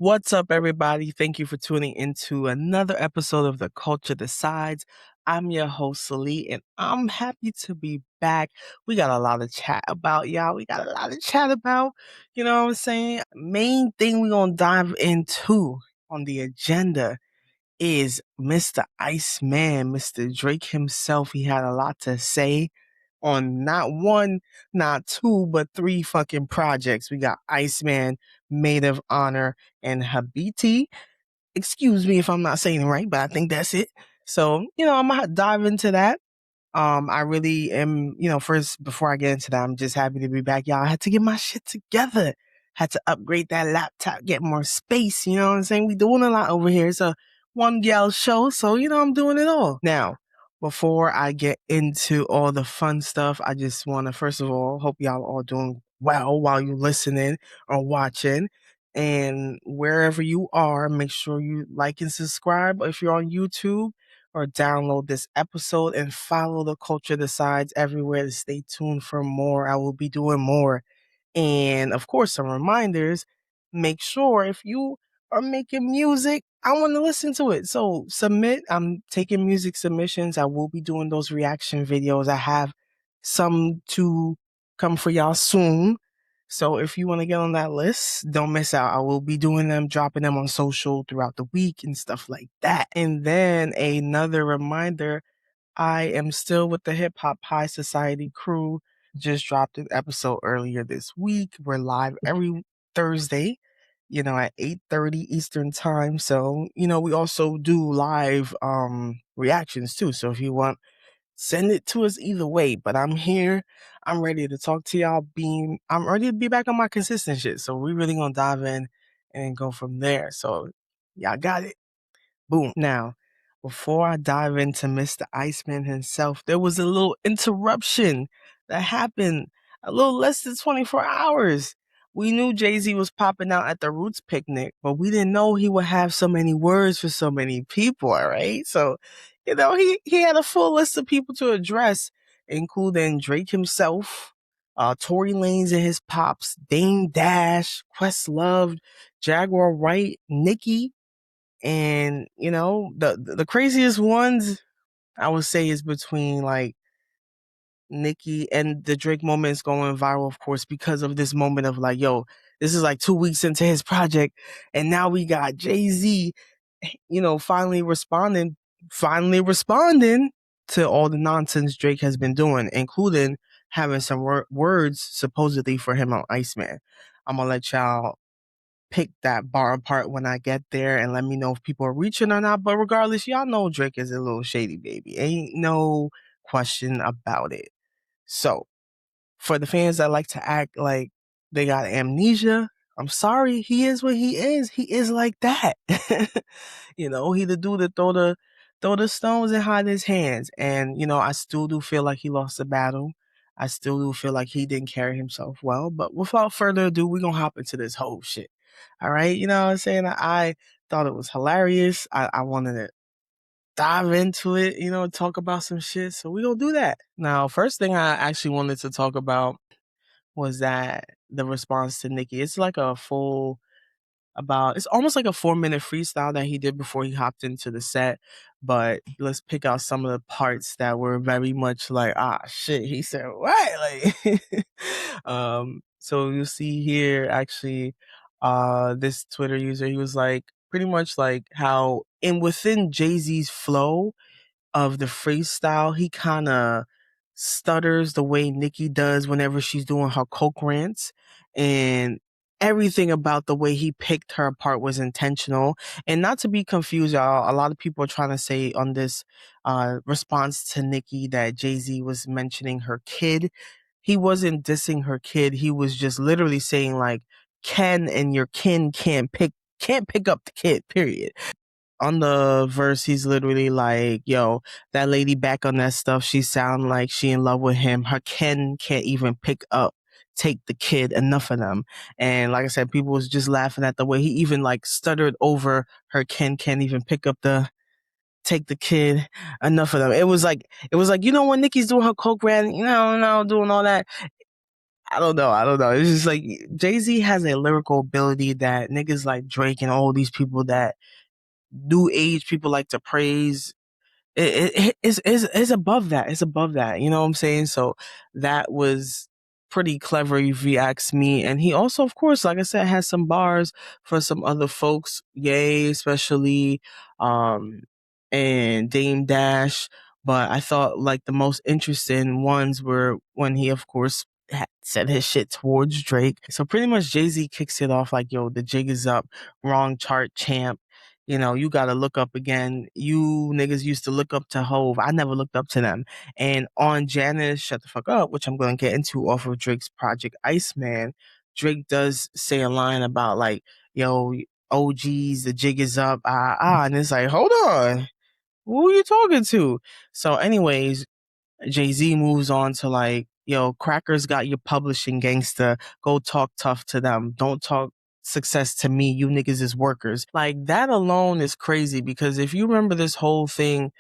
What's up, everybody? Thank you for tuning into another episode of the Culture Decides. I'm your host, Salee, and I'm happy to be back. We got a lot of chat about, y'all. We got a lot of chat about, you know what I'm saying? Main thing we're going to dive into on the agenda is Mr. Iceman, Mr. Drake himself. He had a lot to say on not one, not two, but three fucking projects. We got Iceman, Maid of Honor, and Habiti. Excuse me if I'm not saying it right, but I think that's it. So, I'm gonna dive into that. I really am, first, before I get into that, I'm just happy to be back. Y'all, I had to get my shit together. Had to upgrade that laptop, get more space. You know what I'm saying? We doing a lot over here. It's a one gal show, so, I'm doing it all. Now, before I get into all the fun stuff, I just want to, first of all, hope y'all all doing well while you listening or watching. And wherever you are, make sure you like and subscribe if you're on YouTube, or download this episode and follow the Culture Decides everywhere to stay tuned for more. I will be doing more. And of course, some reminders. Make sure if you are making music, I want to listen to it. So submit. I'm taking music submissions. I will be doing those reaction videos. I have some to come for y'all soon. So if you want to get on that list, don't miss out. I will be doing them, dropping them on social throughout the week and stuff like that. And then another reminder, I am still with the Hip Hop High Society crew. Just dropped an episode earlier this week. We're live every Thursday, at 8:30 Eastern time. So, we also do live reactions too. So if you want, send it to us either way. But I'm here. I'm ready to talk to y'all. I'm ready to be back on my consistent shit. So we really gonna dive in and go from there. So y'all got it. Boom. Now, before I dive into Mr. Iceman himself, there was a little interruption that happened a little less than 24 hours. We knew Jay-Z was popping out at the Roots picnic, but we didn't know he would have so many words for so many people, all right? So, he had a full list of people to address, including Drake himself, Tory Lanez and his pops, Dame Dash, Questlove, Jaguar Wright, Nicki, and the craziest ones I would say is between like Nicki and the Drake moments going viral, of course, because of this moment of like, yo, this is like 2 weeks into his project, and now we got Jay-Z, finally responding to all the nonsense Drake has been doing, including having some words supposedly for him on Iceman. I'm gonna let y'all pick that bar apart when I get there and let me know if people are reaching or not. But regardless, y'all know Drake is a little shady, baby. Ain't no question about it. So, for the fans that like to act like they got amnesia, I'm sorry, he is what he is. He is like that. He the dude that throw the stones and hide his hands. And, I still do feel like he lost the battle. I still do feel like he didn't carry himself well. But without further ado, we're gonna hop into this whole shit. All right. You know what I'm saying? I thought it was hilarious. I wanted to dive into it, talk about some shit. So we gonna do that. Now, first thing I actually wanted to talk about was that the response to Nicki. It's like it's almost like a 4-minute freestyle that he did before he hopped into the set. But let's pick out some of the parts that were very much like, shit, he said what? Like so you see here actually this Twitter user, he was like pretty much like how within Jay-Z's flow of the freestyle, he kind of stutters the way Nicki does whenever she's doing her coke rants, and everything about the way he picked her apart was intentional. And not to be confused, y'all, a lot of people are trying to say on this response to Nicki that Jay-Z was mentioning her kid. He wasn't dissing her kid. He was just literally saying like, Ken and your kin can't pick up the kid, period. On the verse, he's literally like, yo, that lady back on that stuff, she sound like she in love with him. Her Ken can't even take the kid, enough of them. And like I said, people was just laughing at the way he even like stuttered over her Ken can't even take the kid, enough of them. It was like, when Nicki's doing her coke rant, doing all that. I don't know. I don't know. It's just like Jay-Z has a lyrical ability that niggas like Drake and all these people that new age people like to praise. It's above that. It's above that. You know what I'm saying? So that was pretty clever if you ask me. And he also, of course, like I said, has some bars for some other folks. Yay, especially, um, and Dame Dash. But I thought like the most interesting ones were when he, of course, said his shit towards Drake. So pretty much Jay-Z kicks it off like, yo, the jig is up, wrong chart champ. You know, you gotta look up again. You niggas used to look up to Hove. I never looked up to them. And on Janice Shut the Fuck Up, which I'm gonna get into off of Drake's project Iceman, Drake does say a line about like, yo, OGs, the jig is up, and it's like, hold on, who are you talking to? So, anyways, Jay-Z moves on to like, yo, crackers got your publishing gangsta. Go talk tough to them. Don't talk success to me. You niggas is workers. Like that alone is crazy because if you remember this whole thing,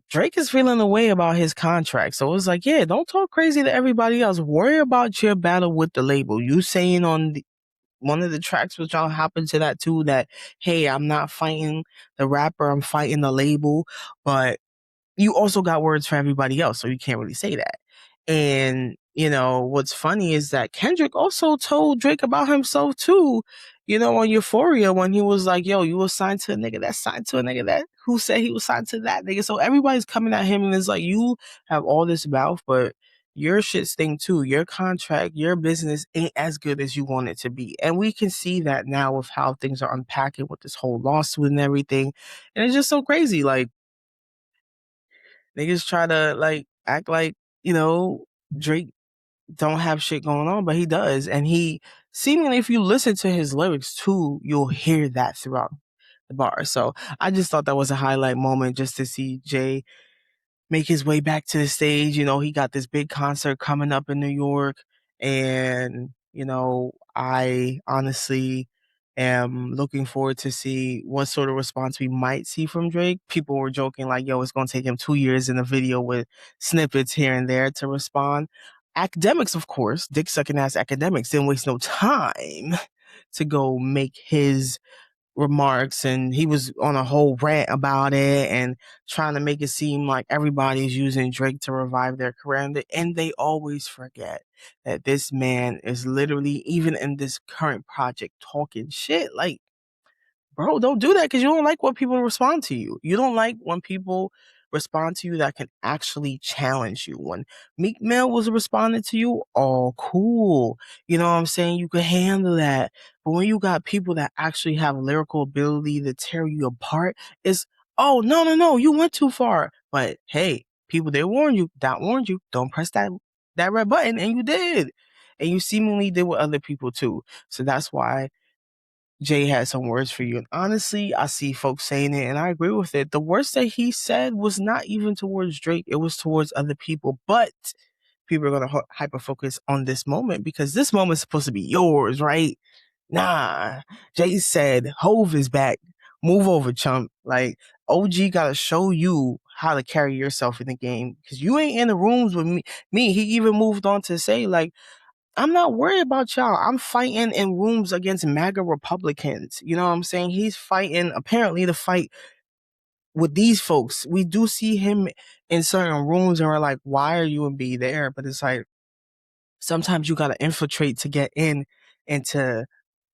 Drake is feeling the way about his contract. So it's like, yeah, don't talk crazy to everybody else. Worry about your battle with the label. You saying on one of the tracks, which I'll hop into that too, that, hey, I'm not fighting the rapper, I'm fighting the label. But you also got words for everybody else, so you can't really say that. And, you know, what's funny is that Kendrick also told Drake about himself too, you know, on Euphoria when he was like, yo, you was signed to a nigga that signed to a nigga that who said he was signed to that nigga. So everybody's coming at him and it's like, you have all this mouth, but your shit stink too. Your contract, your business ain't as good as you want it to be. And we can see that now with how things are unpacking with this whole lawsuit and everything. And it's just so crazy. Like, niggas try to like act like, you know, Drake don't have shit going on, but he does. And he seemingly, if you listen to his lyrics too, you'll hear that throughout the bar. So I just thought that was a highlight moment just to see Jay make his way back to the stage. You know, he got this big concert coming up in New York. And, you know, I honestly am looking forward to see what sort of response we might see from Drake. People were joking like, yo, it's going to take him 2 years in a video with snippets here and there to respond. Academics, of course, dick sucking ass academics didn't waste no time to go make his remarks, and he was on a whole rant about it and trying to make it seem like everybody's using Drake to revive their career. And they always forget that this man is literally, even in this current project, talking shit. Like, bro, don't do that because you don't like when people respond to you. You don't like when people respond to you that can actually challenge you. When Meek Mill was responding to you, all cool. You know what I'm saying? You can handle that. But when you got people that actually have lyrical ability to tear you apart, it's, oh, no, no, no, you went too far. But hey, people, they warned you. That warned you. Don't press that red button. And you did. And you seemingly did with other people too. So that's why Jay had some words for you. And honestly, I see folks saying it and I agree with it. The worst that he said was not even towards Drake, it was towards other people. But people are going to hyper focus on this moment because this moment is supposed to be yours, right? Nah. Jay said, Hove is back. Move over, chump. Like, OG got to show you how to carry yourself in the game because you ain't in the rooms with me. He even moved on to say, like, I'm not worried about y'all. I'm fighting in rooms against MAGA Republicans. You know what I'm saying? He's fighting, apparently, to fight with these folks. We do see him in certain rooms and we're like, why are you and B there? But it's like, sometimes you got to infiltrate to get in and to,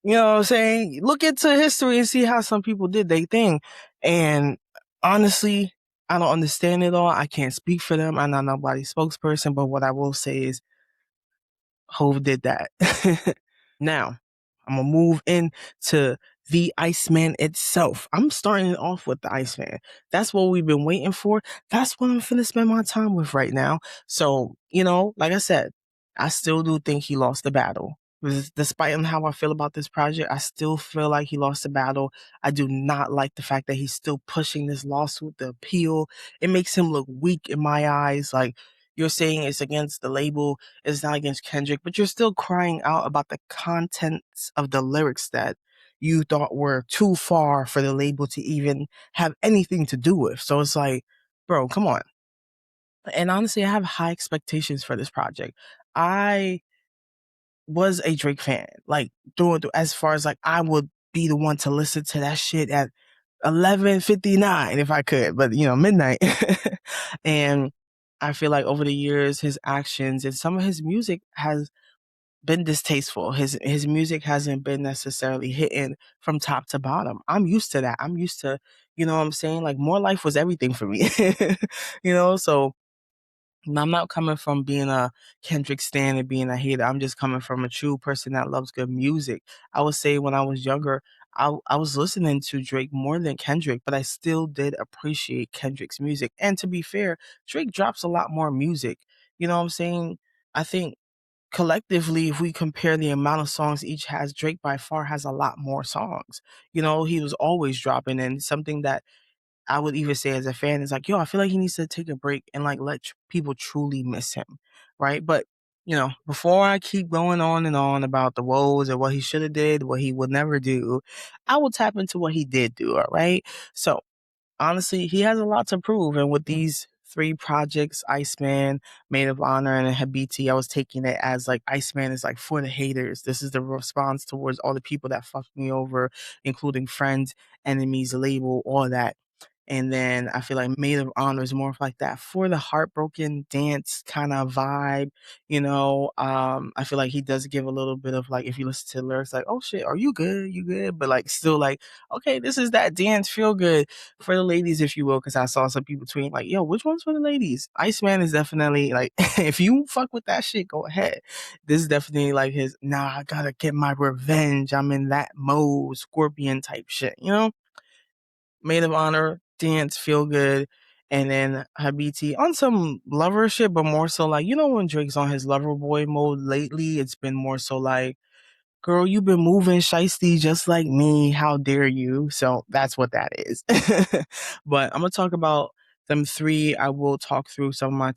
you know what I'm saying? Look into history and see how some people did their thing. And honestly, I don't understand it all. I can't speak for them. I'm not nobody's spokesperson, but what I will say is, Hove did that. Now, I'm gonna move into the Iceman itself. I'm starting off with the Iceman. That's what we've been waiting for. That's what I'm finna spend my time with right now. So, you know, like I said, I still do think he lost the battle. Despite how I feel about this project, I still feel like he lost the battle. I do not like the fact that he's still pushing this lawsuit, the appeal. It makes him look weak in my eyes. Like, you're saying it's against the label, it's not against Kendrick, but you're still crying out about the contents of the lyrics that you thought were too far for the label to even have anything to do with. So it's like, bro, come on. And honestly, I have high expectations for this project. I was a Drake fan. Like doing as far as like I would be the one to listen to that shit at 11:59 if I could, but midnight. And I feel like over the years his actions and some of his music has been distasteful. His music hasn't been necessarily hitting from top to bottom. I'm used to that. I'm used to, what I'm saying? Like more life was everything for me. So I'm not coming from being a Kendrick stan and being a hater. I'm just coming from a true person that loves good music. I would say when I was younger, I was listening to Drake more than Kendrick, but I still did appreciate Kendrick's music. And to be fair, Drake drops a lot more music. You know what I'm saying? I think collectively, if we compare the amount of songs each has, Drake by far has a lot more songs. He was always dropping, and something that I would even say as a fan is like, yo, I feel like he needs to take a break and like let people truly miss him, right? But before I keep going on and on about the woes and what he should have did, what he would never do, I will tap into what he did do. All right, so honestly, he has a lot to prove. And with these three projects, Iceman, Maid of Honor, and Habiti, I was taking it as like Iceman is like for the haters. This is the response towards all the people that fucked me over, including friends, enemies, label, all that. And then I feel like Maid of Honor is more of like that for the heartbroken dance kind of vibe. I feel like he does give a little bit of like, if you listen to the lyrics, like, oh shit, are you good? You good? But like still like, okay, this is that dance feel good for the ladies, if you will, because I saw some people tweeting like, yo, which one's for the ladies? Iceman is definitely like, if you fuck with that shit, go ahead. This is definitely like his, nah, I gotta get my revenge. I'm in that mode, Scorpion type shit. Maid of Honor, dance, feel good, and then Habiti on some lover shit, but more so like, when Drake's on his lover boy mode lately, it's been more so like, girl, you've been moving shiesty just like me. How dare you? So that's what that is. But I'm gonna talk about them three. I will talk through some of my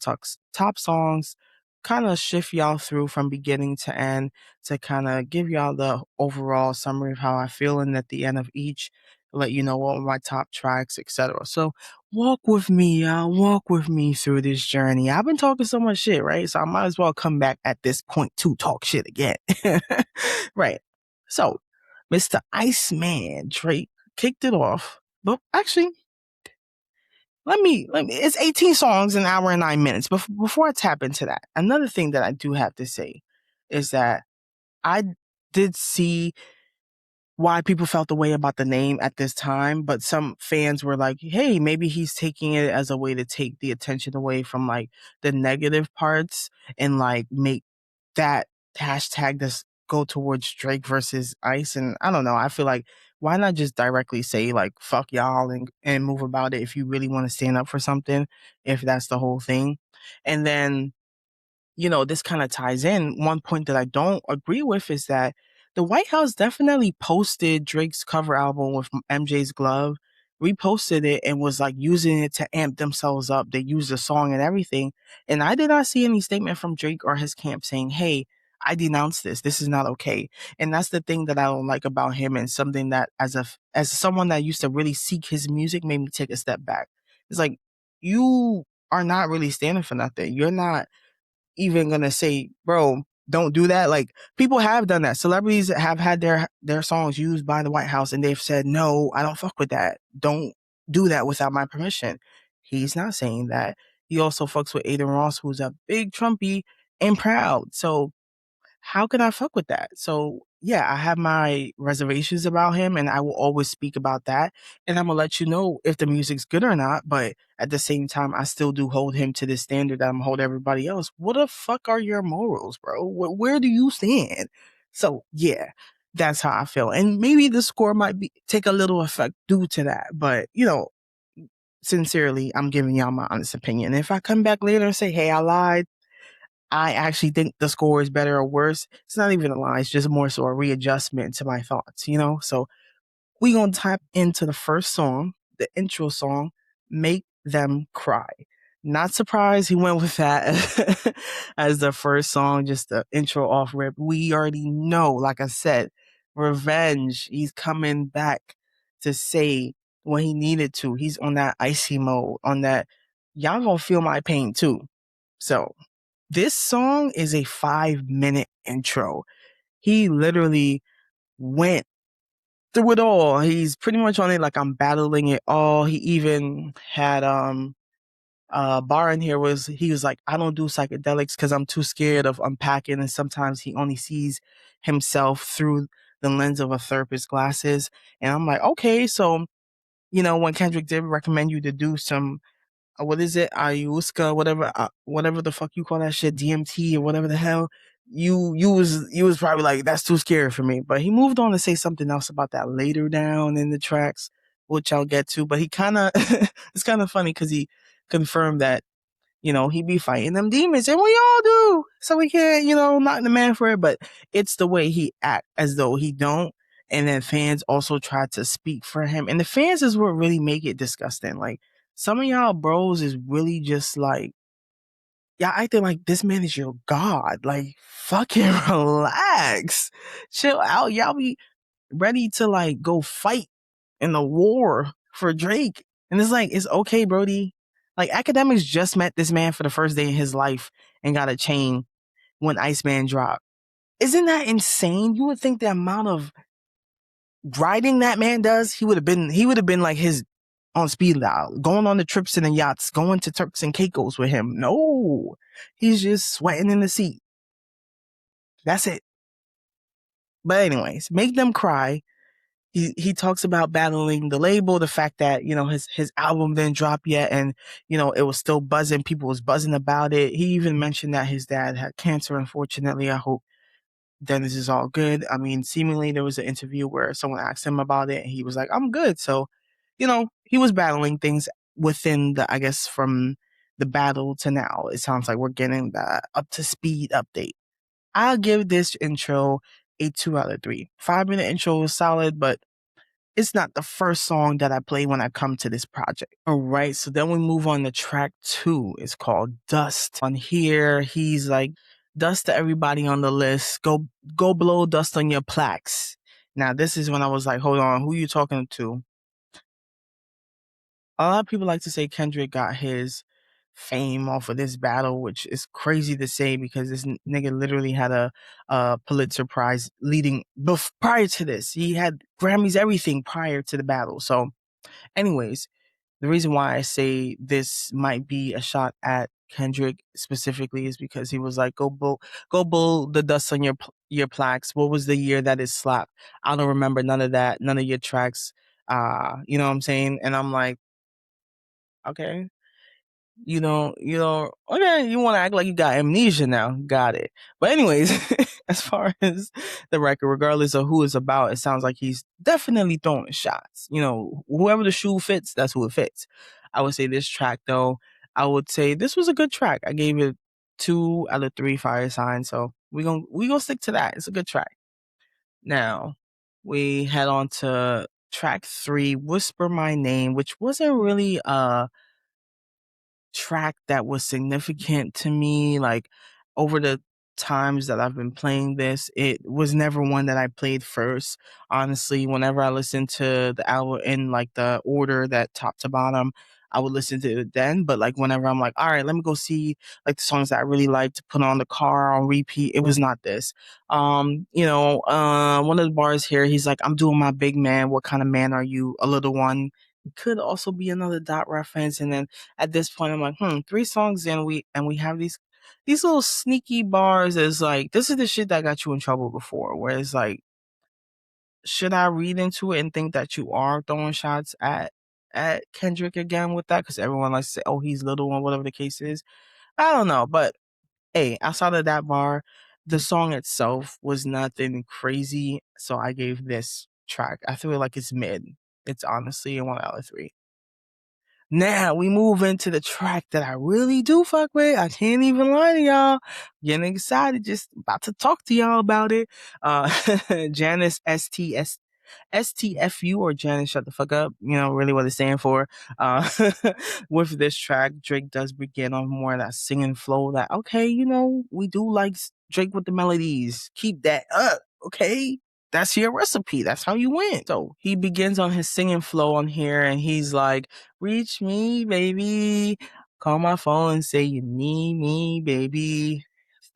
top songs, kind of shift y'all through from beginning to end to kind of give y'all the overall summary of how I feel, and at the end of each, let you know what my top tracks, etc. So walk with me, y'all. Walk with me through this journey. I've been talking so much shit, right? So I might as well come back at this point to talk shit again. Right. So, Mr. Iceman Drake kicked it off. But actually, let me, it's 18 songs, an hour and 9 minutes. But before I tap into that, another thing that I do have to say is that I did see why people felt the way about the name at this time, but some fans were like, hey, maybe he's taking it as a way to take the attention away from like the negative parts and like make that hashtag this go towards Drake versus Ice. And I don't know, I feel like why not just directly say like fuck y'all and move about it if you really want to stand up for something, if that's the whole thing. And then this kind of ties in. One point that I don't agree with is that the White House definitely posted Drake's cover album with MJ's glove, reposted it, and was like using it to amp themselves up. They used the song and everything. And I did not see any statement from Drake or his camp saying, hey, I denounce this. This is not okay. And that's the thing that I don't like about him, and something that as someone that used to really seek his music made me take a step back. It's like, you are not really standing for nothing. You're not even gonna say, bro, don't do that. Like, people have done that. Celebrities have had their songs used by the White House, and they've said, no, I don't fuck with that. Don't do that without my permission. He's not saying that. He also fucks with Aiden Ross, who's a big Trumpy and proud. So how can I fuck with that? So yeah, I have my reservations about him, and I will always speak about that. And I'm gonna let you know if the music's good or not. But at the same time, I still do hold him to the standard that I'm hold everybody else. What the fuck are your morals, bro? Where do you stand? So yeah, that's how I feel. And maybe the score might be take a little effect due to that. But sincerely, I'm giving y'all my honest opinion. If I come back later and say, hey, I lied, I actually think the score is better or worse, it's not even a lie. It's just more so a readjustment to my thoughts. So we gonna tap into the first song, the intro song, Make Them Cry. Not surprised he went with that as the first song, just the intro off rip. We already know, like I said, revenge. He's coming back to say what he needed to. He's on that icy mode, on that, y'all gonna feel my pain too. So this song is a 5-minute intro. He literally went through it all. He's pretty much on it like I'm battling it all. He even had bar in here was he was like, I don't do psychedelics because I'm too scared of unpacking, and sometimes he only sees himself through the lens of a therapist's glasses. And I'm like, okay, so when Kendrick did recommend you to do some what is it, ayahuasca, whatever the fuck you call that shit, DMT or whatever the hell, you was probably like, that's too scary for me. But he moved on to say something else about that later down in the tracks, which I'll get to. But he kind of it's kind of funny because he confirmed that he be fighting them demons, and we all do. So we can't, knock the man for it, but it's the way he act as though he don't. And then fans also try to speak for him. And the fans is what really make it disgusting. Like, some of y'all bros is really just like, y'all acting like this man is your god. Like, fucking relax. Chill out. Y'all be ready to like go fight in the war for Drake. And it's like, it's okay, Brody. Like, academics just met this man for the first day in his life and got a chain when ICEMAN dropped. Isn't that insane? You would think the amount of riding that man does, he would have been like his on speed dial, going on the trips and the yachts, going to Turks and Caicos with him. No, he's just sweating in the seat. That's it. But anyways, make them cry. He talks about battling the label, the fact that his album didn't drop yet, and it was still buzzing. People was buzzing about it. He even mentioned that his dad had cancer. Unfortunately, I hope Dennis is all good. I mean, seemingly there was an interview where someone asked him about it, and he was like, "I'm good." So, he was battling things within I guess from the battle to now. It sounds like we're getting the up to speed update. I'll give this intro a 2 out of 3. 5-minute intro was solid, but it's not the first song that I play when I come to this project. All right, so then we move on to track 2. It's called Dust. On here, he's like, dust to everybody on the list. Go blow dust on your plaques. Now, this is when I was like, hold on, who you talking to? A lot of people like to say Kendrick got his fame off of this battle, which is crazy to say because this nigga literally had a Pulitzer Prize prior to this. He had Grammys, everything prior to the battle. So anyways, the reason why I say this might be a shot at Kendrick specifically is because he was like, go blow the dust on your plaques. What was the year that it slapped? I don't remember none of that, none of your tracks. You know what I'm saying? And I'm like, okay. Okay, you want to act like you got amnesia now. Got it. But anyways, as far as the record, regardless of who it's about, it sounds like he's definitely throwing shots. Whoever the shoe fits, that's who it fits. I would say this track, though, I would say this was a good track. I gave it 2 out of 3 fire signs. So we gonna stick to that. It's a good track. Now, we head on to track 3, Whisper My Name, which wasn't really track that was significant to me. Like, over the times that I've been playing this, it was never one that I played first. Honestly, whenever I listened to the album in like the order that top to bottom, I would listen to it then. But like, whenever I'm like, all right, let me go see like the songs that I really like to put on the car on repeat, it was not this. One of the bars here, he's like, I'm doing my big man. What kind of man are you? A little one. It could also be another dot reference. And then at this point, I'm like, 3 songs in, we have these little sneaky bars. Is like, this is the shit that got you in trouble before, where it's like, should I read into it and think that you are throwing shots at Kendrick again with that? Because everyone likes to say, oh, he's little or whatever the case is. I don't know, but hey, outside of that bar, the song itself was nothing crazy, so I gave this track, I feel like it's mid. It's honestly a 1 out of 3. Now we move into the track that I really do fuck with. I can't even lie to y'all. Getting excited, just about to talk to y'all about it. Janice STFU, or Janice Shut the Fuck Up, really what it's saying for. With this track, Drake does begin on more of that singing flow that, okay, we do like Drake with the melodies. Keep that up, okay? That's your recipe. That's how you win. So he begins on his singing flow on here, and he's like, reach me, baby. Call my phone and say you need me, baby.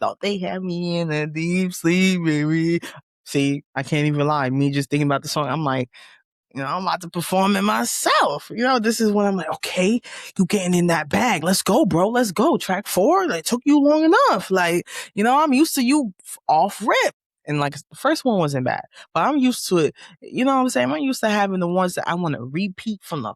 thought they had me in a deep sleep, baby. See, I can't even lie. Me just thinking about the song, I'm like, I'm about to perform it myself. This is when I'm like, okay, you getting in that bag. Let's go, bro. Let's go. Track 4, it took you long enough. Like, I'm used to you off rip. And like the first one wasn't bad, but I'm used to it. You know what I'm saying? I'm used to having the ones that I want to repeat from the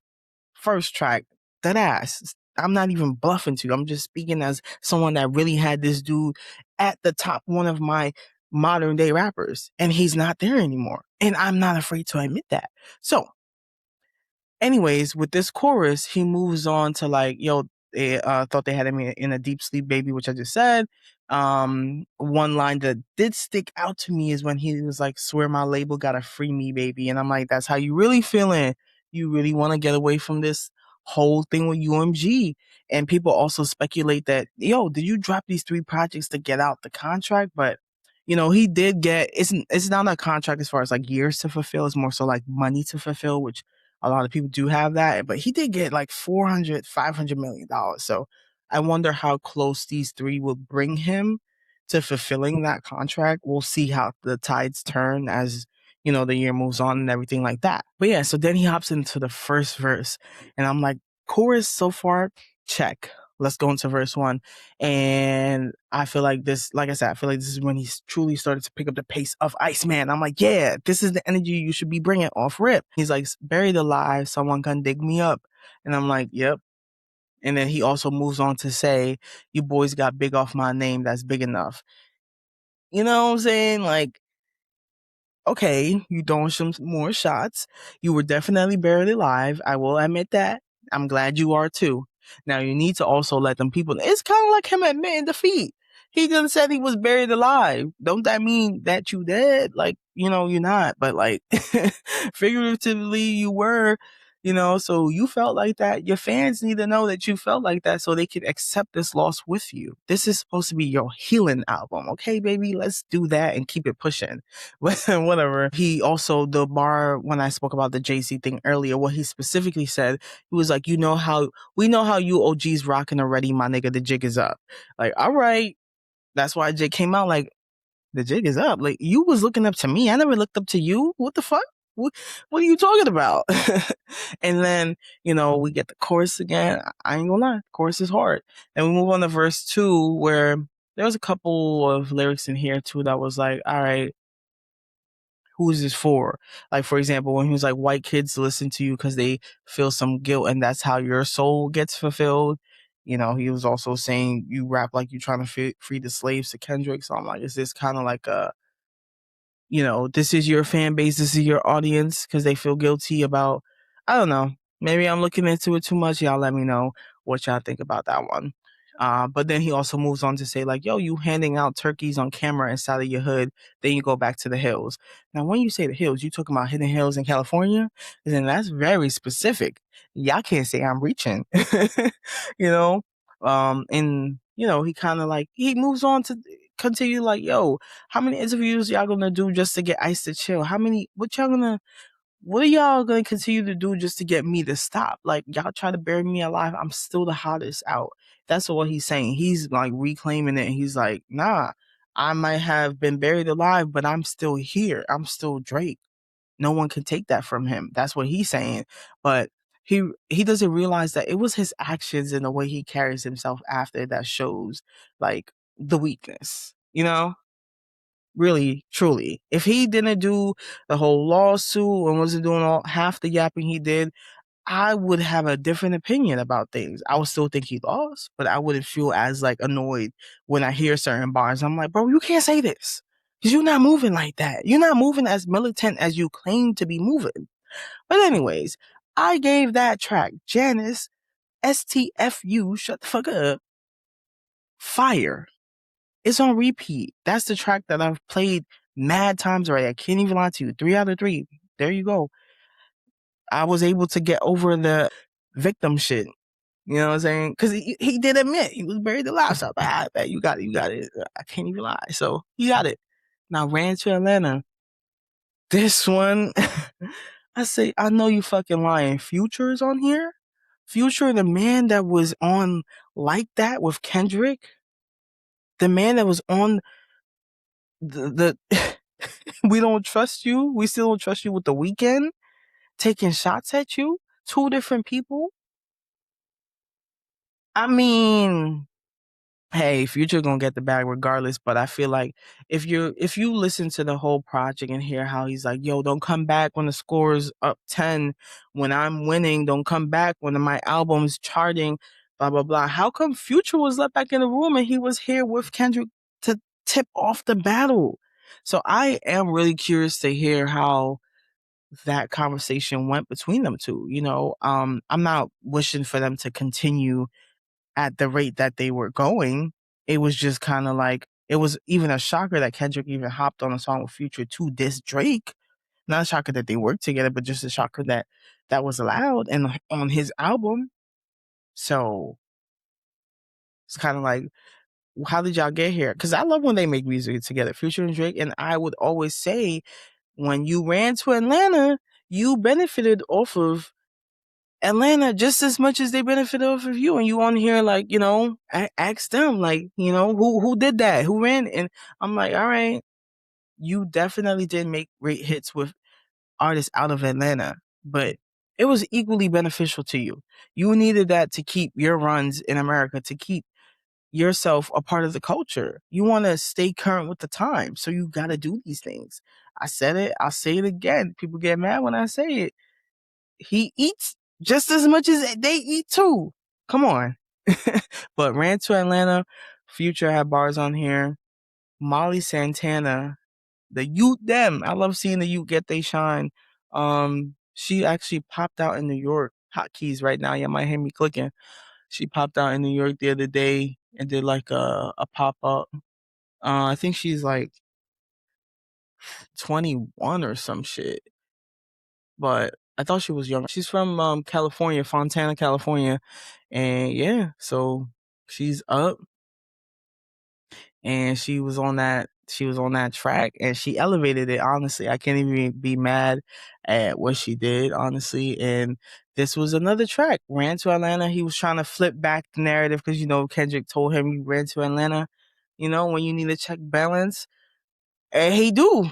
first track. That ass. I'm not even bluffing to you. I'm just speaking as someone that really had this dude at the top, one of my modern day rappers, and he's not there anymore. And I'm not afraid to admit that. So, anyways, with this chorus, he moves on to like, yo, they thought they had him in a deep sleep, baby, which I just said. One line that did stick out to me is when he was like, swear my label gotta free me, baby. And I'm like, that's how you really feeling. You really want to get away from this whole thing with UMG. And people also speculate that, yo, did you drop these 3 projects to get out the contract? But he did get, it's not a contract as far as like years to fulfill. It's more so like money to fulfill, which a lot of people do have that, but he did get like $400-500 million. So I wonder how close these 3 will bring him to fulfilling that contract. We'll see how the tides turn as, the year moves on and everything like that. But yeah, so then he hops into the first verse and I'm like, chorus so far, check. Let's go into verse 1. And I feel like this, like I said, I feel like this is when he's truly started to pick up the pace of Iceman. I'm like, yeah, this is the energy you should be bringing off rip. He's like, buried alive, someone can dig me up. And I'm like, yep. And then he also moves on to say, you boys got big off my name, that's big enough. You know what I'm saying? Like, okay, you throwing some more shots. You were definitely buried alive. I will admit that. I'm glad you are too. Now you need to also let them people. It's kind of like him admitting defeat. He done said he was buried alive. Don't that mean that you dead? Like, you're not, but like figuratively you were, so you felt like that. Your fans need to know that you felt like that so they can accept this loss with you. This is supposed to be your healing album. Okay, baby, let's do that and keep it pushing. Whatever. He also, the bar, when I spoke about the Jay-Z thing earlier, what he specifically said, he was like, we know how you OGs rocking already, my nigga, the jig is up. Like, all right. That's why Jay came out like, the jig is up. Like, you was looking up to me. I never looked up to you. What the fuck? What are you talking about? And then, we get the chorus again. I ain't gonna lie. The chorus is hard. And we move on to verse 2 where there was a couple of lyrics in here too that was like, all right, who is this for? Like, for example, when he was like, white kids listen to you because they feel some guilt and that's how your soul gets fulfilled. He was also saying you rap like you're trying to free the slaves to Kendrick. So I'm like, is this kind of like this is your fan base, this is your audience because they feel guilty about, I don't know. Maybe I'm looking into it too much. Y'all let me know what y'all think about that one. But then he also moves on to say like, yo, you handing out turkeys on camera inside of your hood, then you go back to the hills. Now, when you say the hills, you talking about hidden hills in California? And then that's very specific. Y'all can't say I'm reaching, you know? And, he kind of like, he moves on to continue like, yo, how many interviews y'all gonna do just to get Ice to chill? What are y'all gonna continue to do just to get me to stop? Like, y'all try to bury me alive, I'm still the hottest out. That's what he's saying. He's like reclaiming it. He's like, nah, I might have been buried alive, but I'm still here. I'm still Drake. No one can take that from him. That's what he's saying. But he doesn't realize that it was his actions and the way he carries himself after that shows like the weakness, really, truly. If he didn't do the whole lawsuit and wasn't doing half the yapping he did, I would have a different opinion about things. I would still think he lost, but I wouldn't feel as like annoyed when I hear certain bars. I'm like, bro, you can't say this because you're not moving like that. You're not moving as militant as you claim to be moving. But anyways, I gave that track, Janice, STFU, shut the fuck up, fire. It's on repeat. That's the track that I've played mad times already. I can't even lie to you. 3 out of 3. There you go. I was able to get over the victim shit. You know what I'm saying? Because he did admit he was buried alive. So I bet you got it. I can't even lie. So he got it. Now ran to Atlanta. This one, I say, I know you fucking lying. Future is on here. Future, the man that was on like that with Kendrick. the man that was on the We Don't Trust You, We Still Don't Trust You with The Weeknd, taking shots at you, two different people. I mean, hey, Future gonna get the bag regardless, but I feel like if you listen to the whole project and hear how he's like, yo, don't come back when the score is up 10, when I'm winning, don't come back when my album's charting, blah blah blah. How come Future was let back in the room and he was here with Kendrick to tip off the battle? So I am really curious to hear how that conversation went between them two. I'm not wishing for them to continue at the rate that they were going. It was just kind of like, it was even a shocker that Kendrick even hopped on a song with Future to diss Drake. Not a shocker that they worked together, but just a shocker that that was allowed and on his album. So it's kind of like, how did y'all get here? Because I love when they make music together, Future and Drake. And I would always say, when you ran to Atlanta, you benefited off of Atlanta just as much as they benefit off of you. And you on here like, ask them like, who did that? Who ran? And I'm like, all right, you definitely did make great hits with artists out of Atlanta, but it was equally beneficial to you. You needed that to keep your runs in America, to keep yourself a part of the culture. You want to stay current with the time. So you got to do these things. I said it. I'll say it again. People get mad when I say it. He eats just as much as they eat too. Come on. But ran to Atlanta. Future had bars on here. Molly Santana, the youth them. I love seeing the youth get they shine. She actually popped out in New York. Hotkeys right now. You might hear me clicking. She popped out in New York the other day and did like a pop up. I think she's like 21 or some shit. But I thought she was young. She's from California, Fontana, California. And yeah, so she's up and she was on that track and she elevated it. Honestly, I can't even be mad at what she did, honestly. And this was another track. Ran to Atlanta. He was trying to flip back the narrative because Kendrick told him you ran to Atlanta, when you need to check balance. And he do.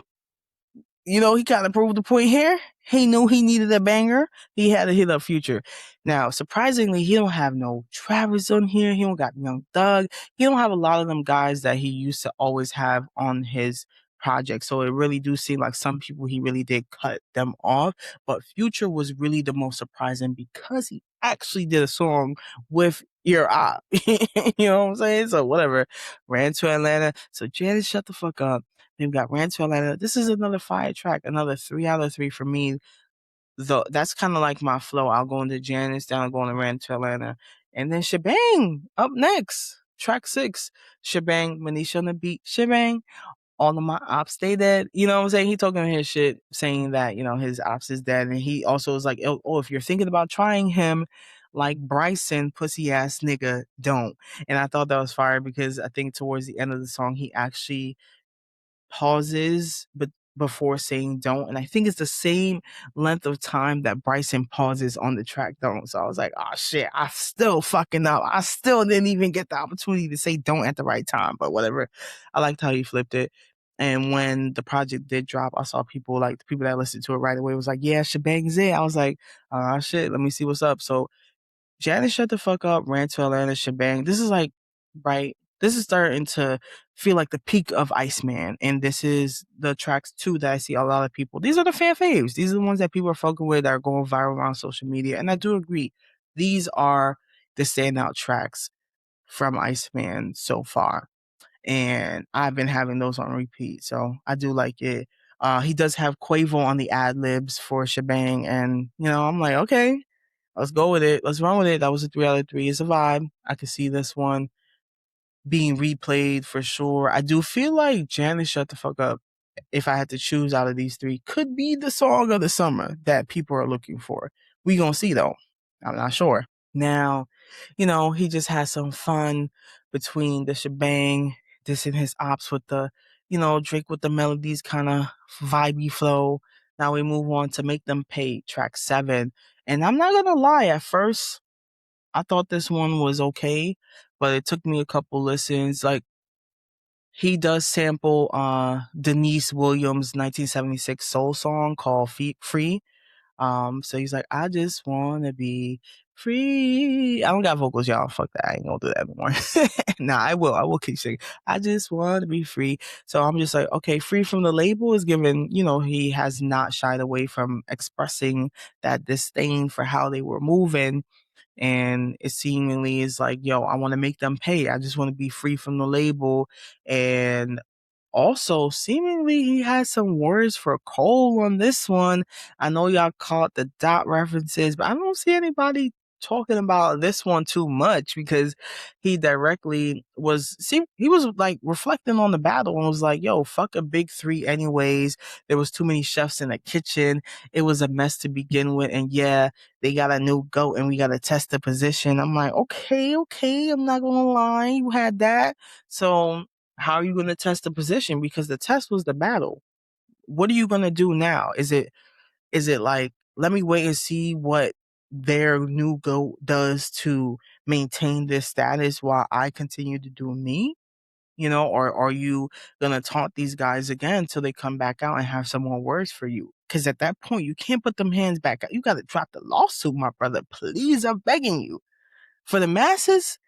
He kind of proved the point here. He knew he needed a banger. He had to hit up Future. Now, surprisingly, he don't have no Travis on here. He don't got Young Thug. He don't have a lot of them guys that he used to always have on his project. So it really do seem like some people he really did cut them off. But Future was really the most surprising because he actually did a song with your op. You know what I'm saying? So whatever. Ran to Atlanta. So Janice, shut the fuck up. They've got Ran to Atlanta. This is another fire track, another 3 out of 3 for me. Though that's kind of like my flow. I'll go into Janice, then I'll go into Ran to Atlanta. And then Shebang up next. Track 6. Shebang, Manisha on the beat. Shebang. All of my ops stay dead. You know what I'm saying? He talking his shit, saying that, his ops is dead. And he also is like, oh, if you're thinking about trying him, like Bryson, pussy ass nigga, don't. And I thought that was fire because I think towards the end of the song, he actually pauses but before saying don't, and I think it's the same length of time that Bryson pauses on the track don't. So I was like, oh shit, I still fucking up. I still didn't even get the opportunity to say don't at the right time, but whatever. I liked how he flipped it. And when the project did drop, I saw people, like the people that listened to it right away was like, yeah, Shebang's it. I was like, oh shit, let me see what's up. So Janice shut the fuck up, ran to Atlanta, Shebang. This is like, right, this is starting to feel like the peak of Iceman. And this is the tracks too that I see a lot of people. These are the fan faves. These are the ones that people are fucking with that are going viral on social media. And I do agree. These are the standout tracks from Iceman so far. And I've been having those on repeat. So I do like it. He does have Quavo on the ad libs for Shebang. And, I'm like, okay, let's go with it. Let's run with it. That was a 3 out of 3. It's a vibe. I could see this one being replayed for sure. I do feel like Janice Shut the Fuck Up, if I had to choose out of these 3, could be the song of the summer that people are looking for. We gonna see though. I'm not sure. Now, he just had some fun between the Shebang, this and his ops with the, Drake with the melodies kind of vibey flow. Now we move on to Make Them Pay, track 7. And I'm not gonna lie, at first, I thought this one was okay, but it took me a couple listens. Like, he does sample Denise Williams' 1976 soul song called Free. So he's like, I just wanna be free. I don't got vocals, y'all. Fuck that. I ain't gonna do that anymore. Nah, I will. I will keep singing. I just wanna be free. So I'm just like, okay, Free from the label is given, he has not shied away from expressing that disdain for how they were moving. And it seemingly is like, yo, I want to make them pay. I just want to be free from the label. And also, seemingly, he has some words for Cole on this one. I know y'all caught the dot references, but I don't see anybody talking about this one too much because he directly he was like reflecting on the battle and was like, yo, fuck a big three anyways. There was too many chefs in the kitchen. It was a mess to begin with. And yeah, they got a new goat and we got to test the position. I'm like, okay, I'm not going to lie. You had that. So how are you going to test the position? Because the test was the battle. What are you going to do now? Is it like, let me wait and see what their new GOAT does to maintain this status while I continue to do me? Or are you going to taunt these guys again till they come back out and have some more words for you? Because at that point, you can't put them hands back out. You got to drop the lawsuit, my brother. Please, I'm begging you. For the masses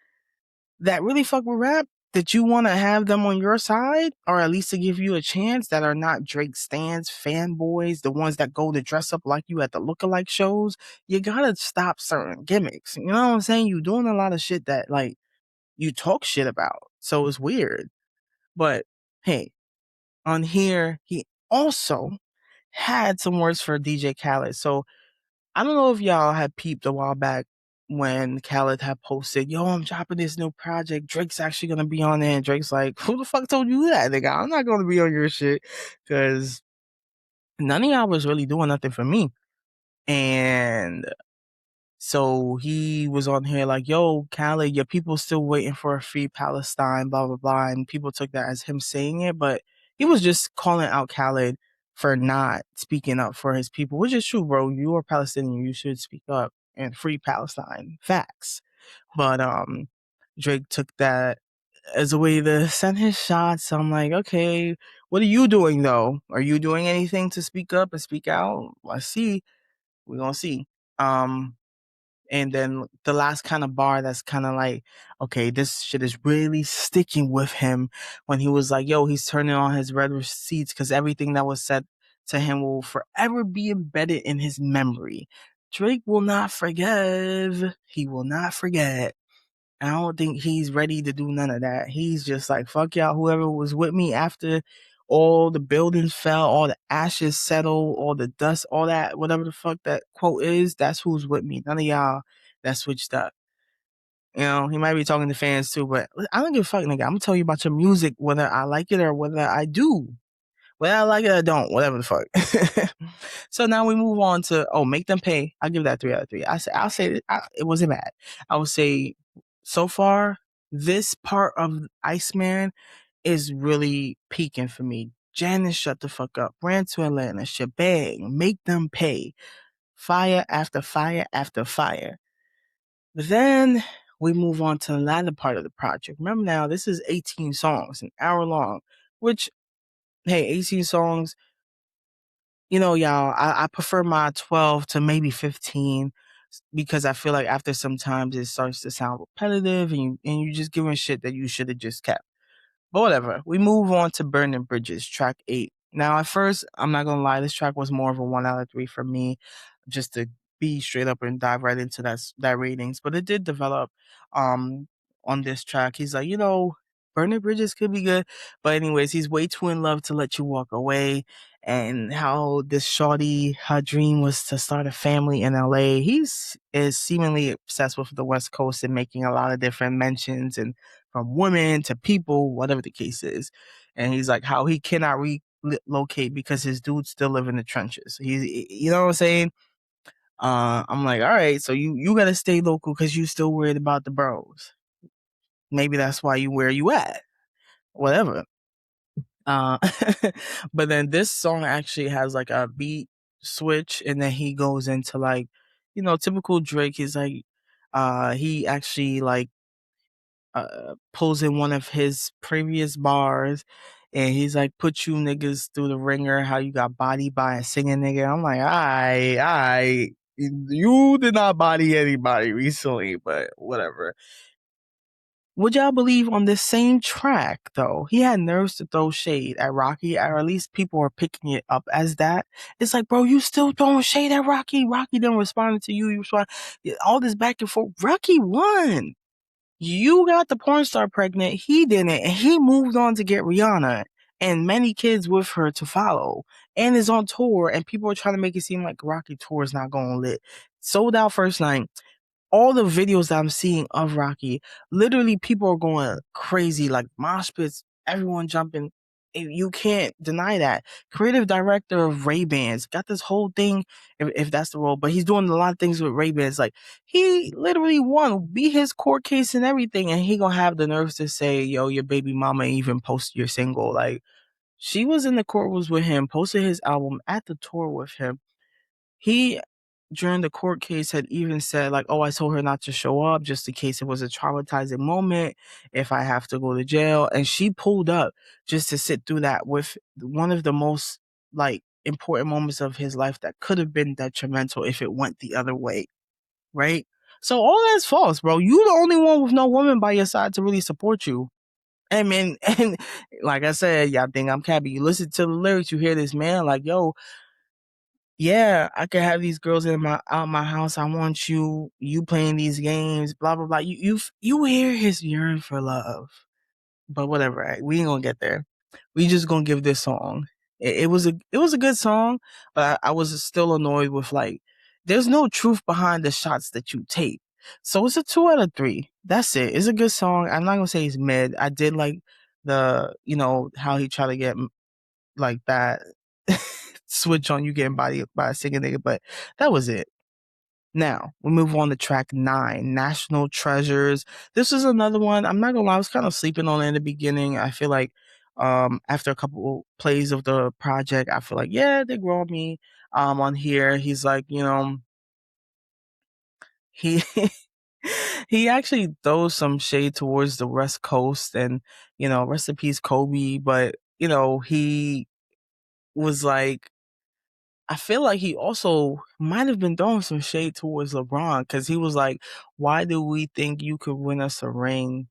that really fuck with rap, that you want to have them on your side, or at least to give you a chance, that are not Drake stans, fanboys, the ones that go to dress up like you at the lookalike shows, you gotta stop certain gimmicks. You know what I'm saying? You doing a lot of shit that, like, you talk shit about. So it's weird. But hey, on here, he also had some words for DJ Khaled. So I don't know if y'all had peeped a while back when Khaled had posted, yo, I'm dropping this new project. Drake's actually going to be on there. And Drake's like, who the fuck told you that, nigga? I'm not going to be on your shit because none of y'all was really doing nothing for me. And so he was on here like, yo, Khaled, your people still waiting for a free Palestine, blah, blah, blah. And people took that as him saying it. But he was just calling out Khaled for not speaking up for his people, which is true, bro. You are Palestinian. You should speak up and free Palestine. Facts. But Drake took that as a way to send his shots. So I'm like, okay, what are you doing, though? Are you doing anything to speak up and speak out? Let's see. We're going to see. And then the last kind of bar that's kind of like, okay, this shit is really sticking with him, when he was like, yo, he's turning on his red receipts because everything that was said to him will forever be embedded in his memory. Drake will not forgive. He will not forget. I don't think he's ready to do none of that. He's just like, fuck y'all, whoever was with me after all the buildings fell, all the ashes settled, all the dust, all that, whatever the fuck that quote is, that's who's with me. None of y'all that switched up. He might be talking to fans too, but I don't give a fuck, nigga. I'm gonna tell you about your music, whether I like it or whether I do. Whether I like it or don't, whatever the fuck. So now we move on to, make them pay. I'll give that 3 out of 3. I'll say it wasn't bad. I would say so far, this part of Iceman is really peaking for me. Janice, shut the fuck up. Brand to Atlanta, shebang, make them pay. Fire after fire after fire. But then we move on to the latter part of the project. Remember now, this is 18 songs, an hour long, which, hey, 18 songs, y'all, I prefer my 12 to maybe 15 because I feel like after some times it starts to sound repetitive and you just giving shit that you should have just kept. But whatever. We move on to Burning Bridges, track 8. Now, at first, I'm not gonna lie, this track was more of a 1 out of 3 for me, just to be straight up and dive right into that ratings. But it did develop on this track. He's like, Burning Bridges could be good. But anyways, he's way too in love to let you walk away. And how this shorty, her dream was to start a family in LA. He's is seemingly obsessed with the West Coast and making a lot of different mentions and from women to people, whatever the case is. And he's like, how he cannot relocate because his dudes still live in the trenches. You know what I'm saying? I'm like, all right, so you gotta stay local because you still worried about the bros. Maybe that's why you where you at. Whatever. Uh, but then this song actually has like a beat switch, and then he goes into like, typical Drake. He's like, he actually like pulls in one of his previous bars, and he's like, "Put you niggas through the ringer. How you got bodied by a singing nigga?" I'm like, I, you did not body anybody recently, but whatever. Would y'all believe on this same track, though, he had nerves to throw shade at Rocky, or at least people are picking it up as that? It's like, bro, you still throwing shade at Rocky? Rocky didn't respond to you. You respond, all this back and forth. Rocky won. You got the porn star pregnant. He didn't. And he moved on to get Rihanna and many kids with her to follow, and is on tour. And people are trying to make it seem like Rocky tour is not going lit. Sold out first night. All the videos that I'm seeing of Rocky, literally people are going crazy, like mosh pits, everyone jumping. You can't deny that. Creative director of Ray-Bans got this whole thing, if that's the role, but he's doing a lot of things with Ray-Bans. Like, he literally won, beat his court case and everything, and he gonna have the nerves to say, yo, your baby mama even posted your single. Like, she was in the courtrooms with him, posted his album at the tour with him. He, during the court case, had even said, like, oh, I told her not to show up just in case it was a traumatizing moment, if I have to go to jail. And she pulled up just to sit through that with one of the most, like, important moments of his life that could have been detrimental if it went the other way, right? So all that's false, bro. You the only one with no woman by your side to really support you. I mean, and like I said, y'all think I'm cappy. You listen to the lyrics, you hear this man like, yo, yeah, I could have these girls in my house. I want you. You playing these games. Blah blah blah. You hear his yearn for love, but whatever. Right? We ain't gonna get there. We just gonna give this song. It was a good song, but I was still annoyed with, like, there's no truth behind the shots that you take. So it's a 2 out of 3. That's it. It's a good song. I'm not gonna say it's mid. I did like the, how he tried to get like that switch on you getting body by a singing nigga, but that was it. Now we move on to track 9, National Treasures. This is another one. I'm not gonna lie, I was kind of sleeping on it in the beginning. I feel like after a couple plays of the project, I feel like, yeah, they grow on me. On here, he's like, he he actually throws some shade towards the West Coast, and rest in peace Kobe, but he was like, I feel like he also might have been throwing some shade towards LeBron, because he was like, "Why do we think you could win us a ring?"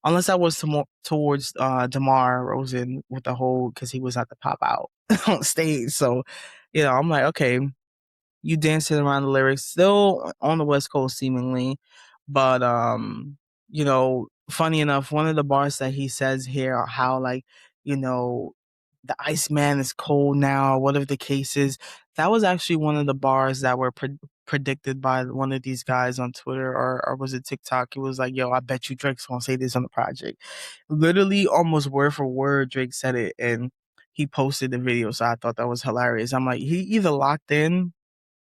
Unless that was towards DeMar Rosen with the whole, because he was at the pop out on stage. So, I'm like, okay, you dancing around the lyrics, still on the West Coast seemingly, but funny enough, one of the bars that he says here, how, like, the Iceman is cold now, whatever the case is, that was actually one of the bars that were predicted by one of these guys on Twitter, or was it TikTok? It was like, yo, I bet you Drake's gonna say this on the project. Literally almost word for word Drake said it, and he posted the video, so I thought that was hilarious. I'm like, he either locked in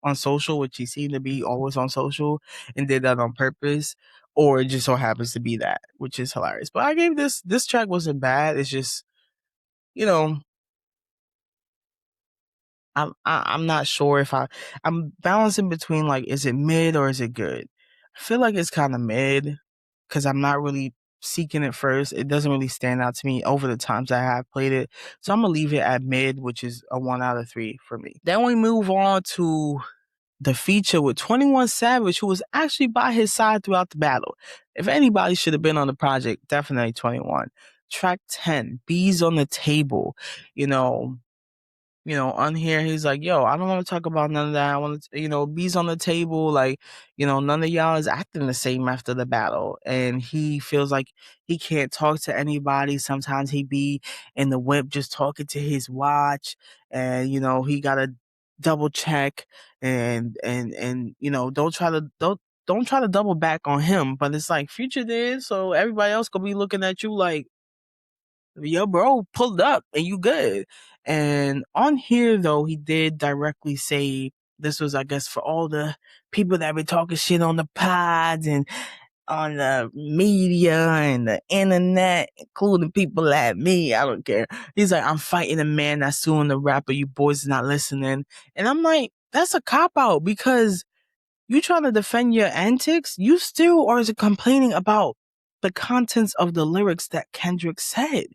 on social, which he seemed to be always on social, and did that on purpose, or it just so happens to be that, which is hilarious. But I gave this track wasn't bad. It's just, you know, I'm not sure if I'm balancing between, like, is it mid or is it good? I feel like it's kind of mid, because I'm not really seeking it first. It doesn't really stand out to me over the times I have played it. So I'm gonna leave it at mid, which is a 1 out of 3 for me. Then we move on to the feature with 21 Savage, who was actually by his side throughout the battle. If anybody should have been on the project, definitely 21. Track 10, Bees on the Table. On here, he's like, yo, I don't want to talk about none of that. I want to, Bees on the Table. Like, none of y'all is acting the same after the battle. And he feels like he can't talk to anybody. Sometimes he be in the whip just talking to his watch. And, he got to double check, and don't try to double back on him. But it's like, Future did, so everybody else gonna be looking at you like, yo, bro, pulled up and you good. And on here, though, he did directly say, this was, I guess, for all the people that be talking shit on the pods and on the media and the internet, including people like me. I don't care. He's like, I'm fighting a man that's suing the rapper. You boys not listening. And I'm like, that's a cop out, because you trying to defend your antics. You still are complaining about the contents of the lyrics that Kendrick said.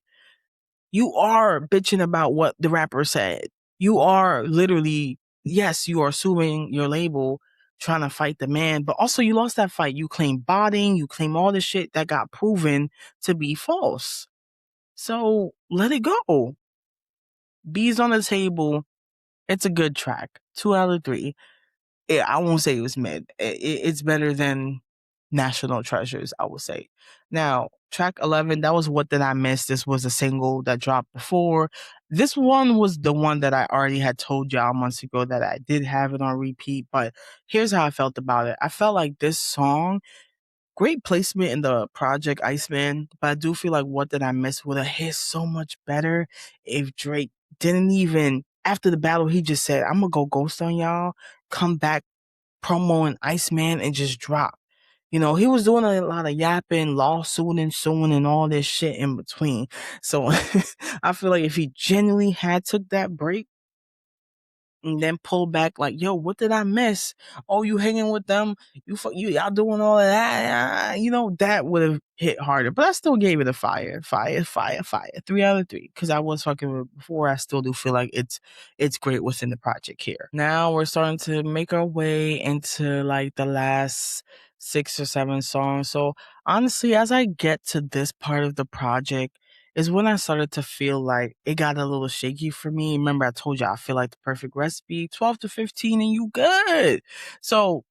You are bitching about what the rapper said. You are literally, yes, you are suing your label, trying to fight the man, but also you lost that fight. You claim botting, you claim all the shit that got proven to be false. So let it go. Bees on the Table, it's a good track. 2 out of 3. I won't say it was mid. It's better than National Treasures, I would say. Now, track 11, that was What Did I Miss? This was a single that dropped before. This one was the one that I already had told y'all months ago that I did have it on repeat, but here's how I felt about it. I felt like this song, great placement in the project ICEMAN, but I do feel like What Did I Miss would have hit so much better if Drake didn't even, after the battle, he just said, I'm gonna go ghost on y'all, come back promoing Iceman and just drop. You know, he was doing a lot of yapping, lawsuiting, and suing and all this shit in between. So I feel like if he genuinely had took that break and then pull back, like, yo, what did I miss? Oh, you hanging with them? Y'all doing all of that? You know, that would have hit harder. But I still gave it a fire. 3 out of 3. Because I was fucking with it before. I still do feel like it's great within the project here. Now we're starting to make our way into like the last 6 or 7 songs. So honestly, as I get to this part of the project, is when I started to feel like it got a little shaky for me. Remember, I told you I feel like the perfect recipe, 12 to 15 and you good. So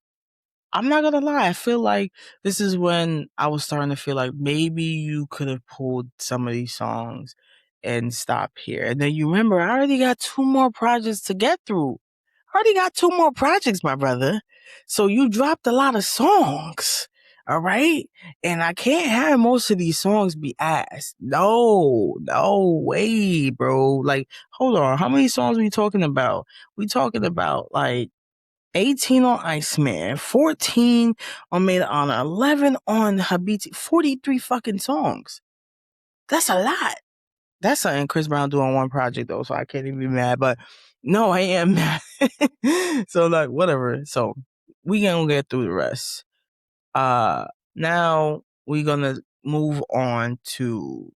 I'm not gonna lie, I feel like this is when I was starting to feel like maybe you could have pulled some of these songs and stopped here. And then you remember, I already got 2 more projects to get through. I already got 2 more projects, my brother. So you dropped a lot of songs. All right. And I can't have most of these songs be ass. No way, bro. Like, hold on. How many songs we talking about? We talking about like 18 on Iceman, 14 on Maid of Honor, 11 on HABIBTI, 43 fucking songs. That's a lot. That's something Chris Brown do on one project though, so I can't even be mad. But no, I am mad. So like whatever. So we gonna get through the rest. Now we're gonna move on to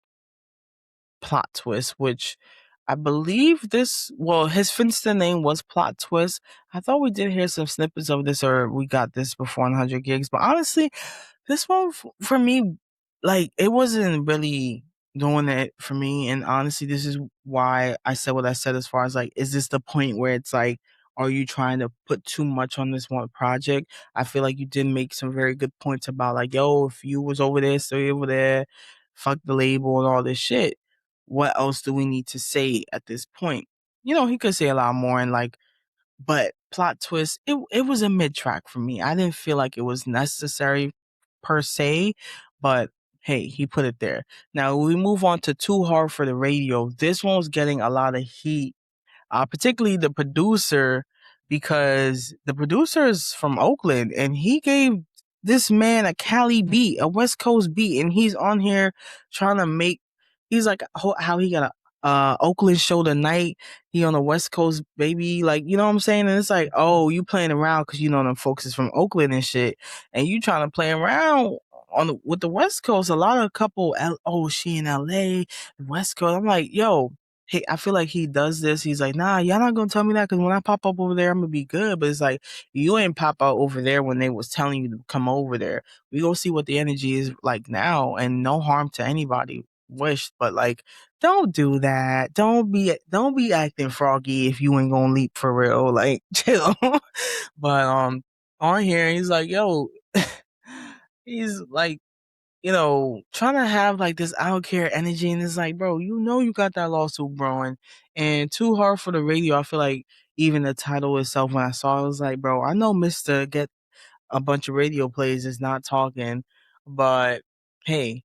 Plot Twist, which I believe his Finsta name was Plot Twist. I thought we did hear some snippets of this, or we got this before 100 gigs, but honestly, this one for me, like, it wasn't really doing it for me. And honestly, this is why I said what I said as far as like, is this the point where it's like, are you trying to put too much on this one project? I feel like you did make some very good points about like, yo, if you was over there, stay over there, fuck the label and all this shit. What else do we need to say at this point? You know, he could say a lot more and like, but Plot Twist, it was a mid track for me. I didn't feel like it was necessary per se, but hey, he put it there. Now we move on to Too Hard for the Radio. This one was getting a lot of heat, particularly the producer, because the producer is from Oakland and he gave this man a Cali beat, a West Coast beat, and he's on here trying to make. He's like how he got a Oakland show tonight. He on the West Coast, baby. Like, you know what I'm saying? And it's like, oh, you playing around because you know them folks is from Oakland and shit, and you trying to play around with the West Coast. A lot of couple, she in LA, West Coast. I'm like, yo, I feel like he does this. He's like, nah, y'all not gonna tell me that because when I pop up over there, I'm gonna be good. But it's like, you ain't pop out over there when they was telling you to come over there. We go see what the energy is like now, and no harm to anybody. Wish, but like, don't do that. Don't be acting froggy if you ain't gonna leap for real. Like, chill. But on here, he's like, yo, he's like, you know, trying to have like this I don't care energy, and it's like, bro, you know you got that lawsuit brewing, and Too Hard for the Radio. I feel like even the title itself, when I saw it, I was like, bro, I know Mister Get a bunch of radio plays is not talking, but hey,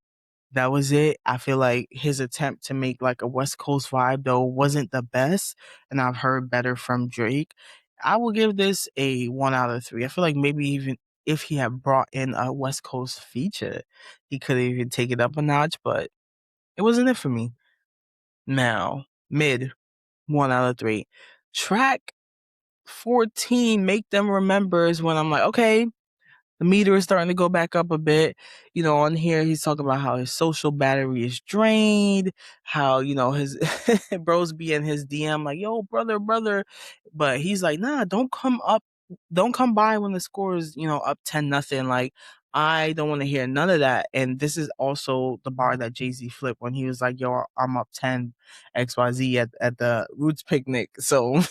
that was it. I feel like his attempt to make like a West Coast vibe though wasn't the best, and I've heard better from Drake. I will give this a 1 out of 3. I feel like maybe even if he had brought in a West Coast feature, he could have even taken it up a notch, but it wasn't it for me. Now, mid, 1 out of 3. Track 14, Make Them Remember, is when I'm like, okay, the meter is starting to go back up a bit. On here, he's talking about how his social battery is drained, how, his bros be in his DM like, yo, brother. But he's like, nah, don't come by when the score is, up 10-0. Like, I don't want to hear none of that. And this is also the bar that Jay-Z flipped when he was like, yo, I'm up 10 XYZ at the Roots picnic. So,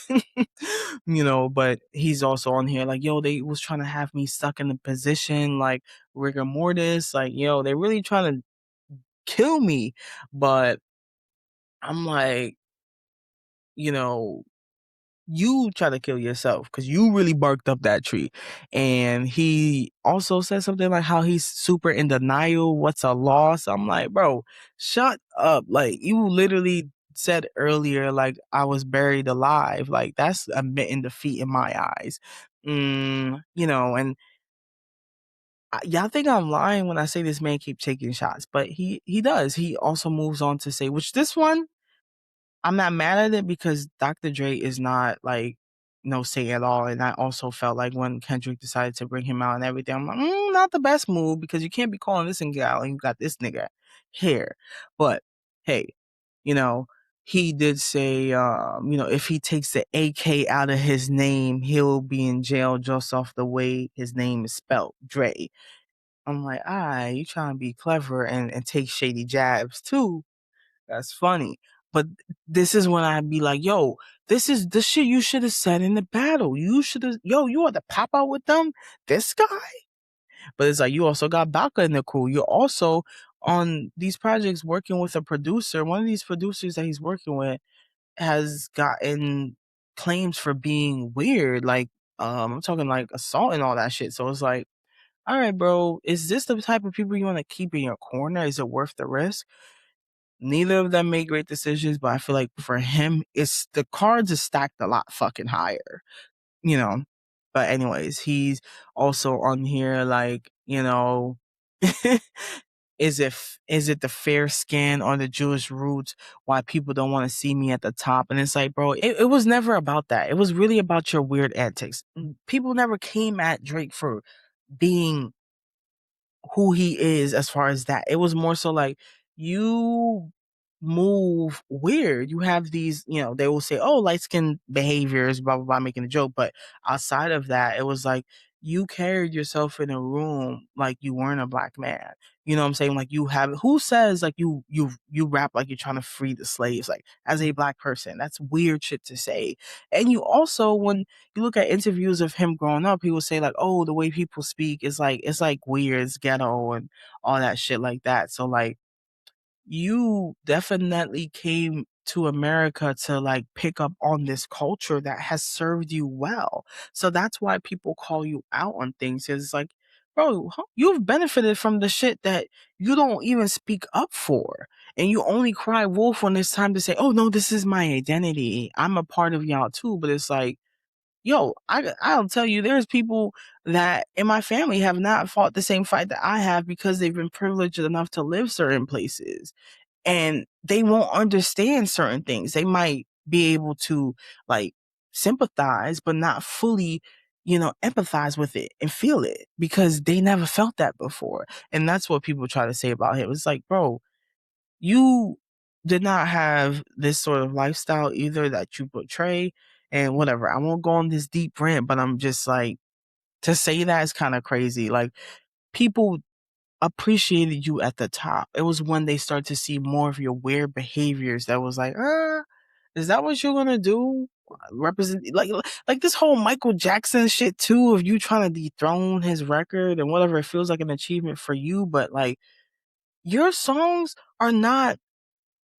but he's also on here like, yo, they was trying to have me stuck in the position like rigor mortis. Like, yo, they really trying to kill me. But I'm like, you try to kill yourself because you really barked up that tree. And he also said something like how he's super in denial. What's a loss? I'm like, bro, shut up. Like, you literally said earlier, like, I was buried alive. Like, that's admitting defeat in my eyes. And y'all think I'm lying when I say this man keep taking shots, but he does. He also moves on to say, which this one, I'm not mad at it because Dr. Dre is not like no say at all. And I also felt like when Kendrick decided to bring him out and everything, I'm like, not the best move because you can't be calling this nigga out and you got this nigga here. But hey, you know, he did say, if he takes the AK out of his name, he'll be in jail just off the way his name is spelled, Dre. I'm like, you trying to be clever and take shady jabs too. That's funny. But this is when I'd be like, yo, this is the shit you should have said in the battle. You should have, you want to pop out with them? This guy? But it's like, you also got Baka in the crew. You're also on these projects working with a producer. One of these producers that he's working with has gotten claims for being weird. Like, I'm talking like assault and all that shit. So it's like, all right, bro, is this the type of people you want to keep in your corner? Is it worth the risk? Neither of them made great decisions, but I feel like for him, it's the cards are stacked a lot fucking higher, you know. But anyways, he's also on here like, is it the fair skin or the Jewish roots why people don't want to see me at the top? And it's like, bro, it was never about that. It was really about your weird antics. People never came at Drake for being who he is as far as that. It was more so like, you move weird. You have these, they will say, oh, light skin behaviors, blah, blah, blah, making a joke. But outside of that, it was like, you carried yourself in a room like you weren't a black man. You know what I'm saying? Like, you have, who says like you rap like you're trying to free the slaves, like as a black person? That's weird shit to say. And you also, when you look at interviews of him growing up, he will say like, oh, the way people speak is like, it's like weird, it's ghetto and all that shit like that. So like, you definitely came to America to like pick up on this culture that has served you well. So that's why people call you out on things. It's like, bro, you've benefited from the shit that you don't even speak up for. And you only cry wolf when it's time to say, oh no, this is my identity. I'm a part of y'all too. But it's like, yo, I'll tell you, there's people that in my family have not fought the same fight that I have because they've been privileged enough to live certain places, and they won't understand certain things. They might be able to like sympathize, but not fully, empathize with it and feel it because they never felt that before. And that's what people try to say about him. It's like, bro, you did not have this sort of lifestyle either that you portray and whatever. I won't go on this deep rant, but I'm just like, to say that is kind of crazy. Like, people appreciated you at the top. It was when they start to see more of your weird behaviors that was like, is that what you're gonna do? Represent like this whole Michael Jackson shit too, of you trying to dethrone his record and whatever. It feels like an achievement for you, but like, your songs are not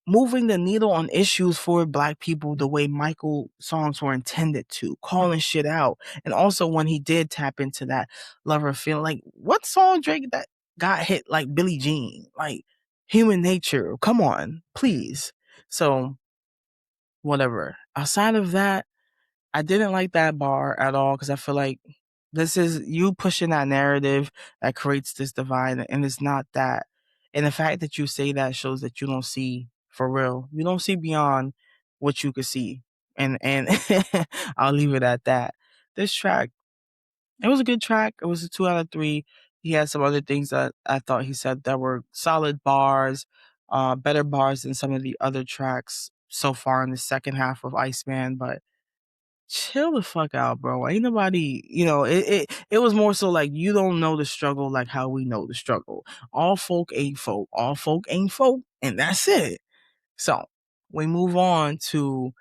moving the needle on issues for black people the way Michael songs were intended to, calling shit out. And also when he did tap into that lover feeling, like, what song Drake that got hit like Billie Jean? Like, Human Nature. Come on, please. So whatever. Outside of that, I didn't like that bar at all because I feel like this is you pushing that narrative that creates this divide, and it's not that. And the fact that you say that shows that you don't see for real. You don't see beyond what you could see. And I'll leave it at that. This track, It was a good track. It was a 2 out of 3. He had some other things that I thought he said that were solid bars, better bars than some of the other tracks so far in the second half of Iceman, but chill the fuck out, bro. Ain't nobody, it was more so like you don't know the struggle like how we know the struggle. All folk ain't folk. All folk ain't folk, and that's it. So we move on to,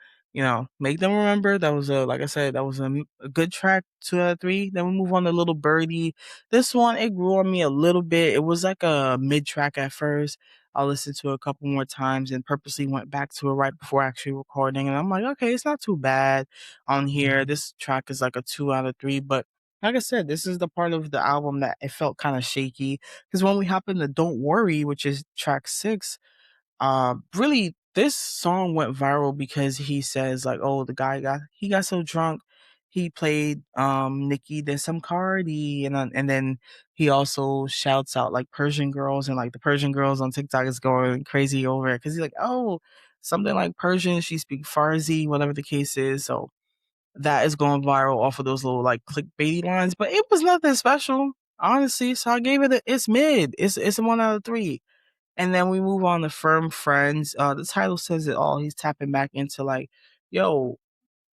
Make Them Remember. That was like I said, that was a good track, 2 out of 3. Then we move on to Little Birdie. This one, it grew on me a little bit. It was like a mid track at first. I listened to it a couple more times and purposely went back to it right before actually recording. And I'm like, okay, it's not too bad on here. This track is like a 2 out of 3. But like I said, this is the part of the album that it felt kind of shaky. Because when we hop into Don't Worry, which is track 6, really, this song went viral because he says like, "Oh, the guy got so drunk, he played Nicki, then some Cardi, and then he also shouts out like Persian girls, and like the Persian girls on TikTok is going crazy over it because he's like, oh, something like Persian, she speak Farsi, whatever the case is, so." That is going viral off of those little like clickbaity lines, but it was nothing special, honestly. So I gave it it's mid. It's a 1 out of 3. And then we move on to Firm Friends. The title says it all. He's tapping back into like, yo,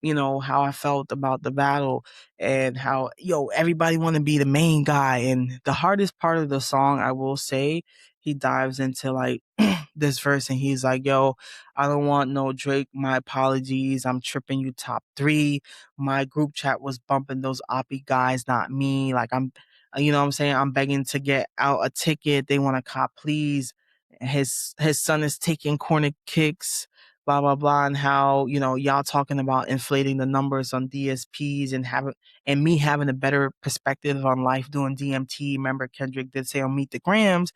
how I felt about the battle and how, everybody want to be the main guy. And the hardest part of the song, I will say, he dives into like this verse and he's like, yo, I don't want no Drake. My apologies. I'm tripping you top 3. My group chat was bumping those oppie guys, not me. Like you know what I'm saying? I'm begging to get out a ticket. They want to cop, please. His son is taking corner kicks, blah blah blah, and how y'all talking about inflating the numbers on DSPs and me having a better perspective on life doing DMT. Remember Kendrick did say on Meet the Grams,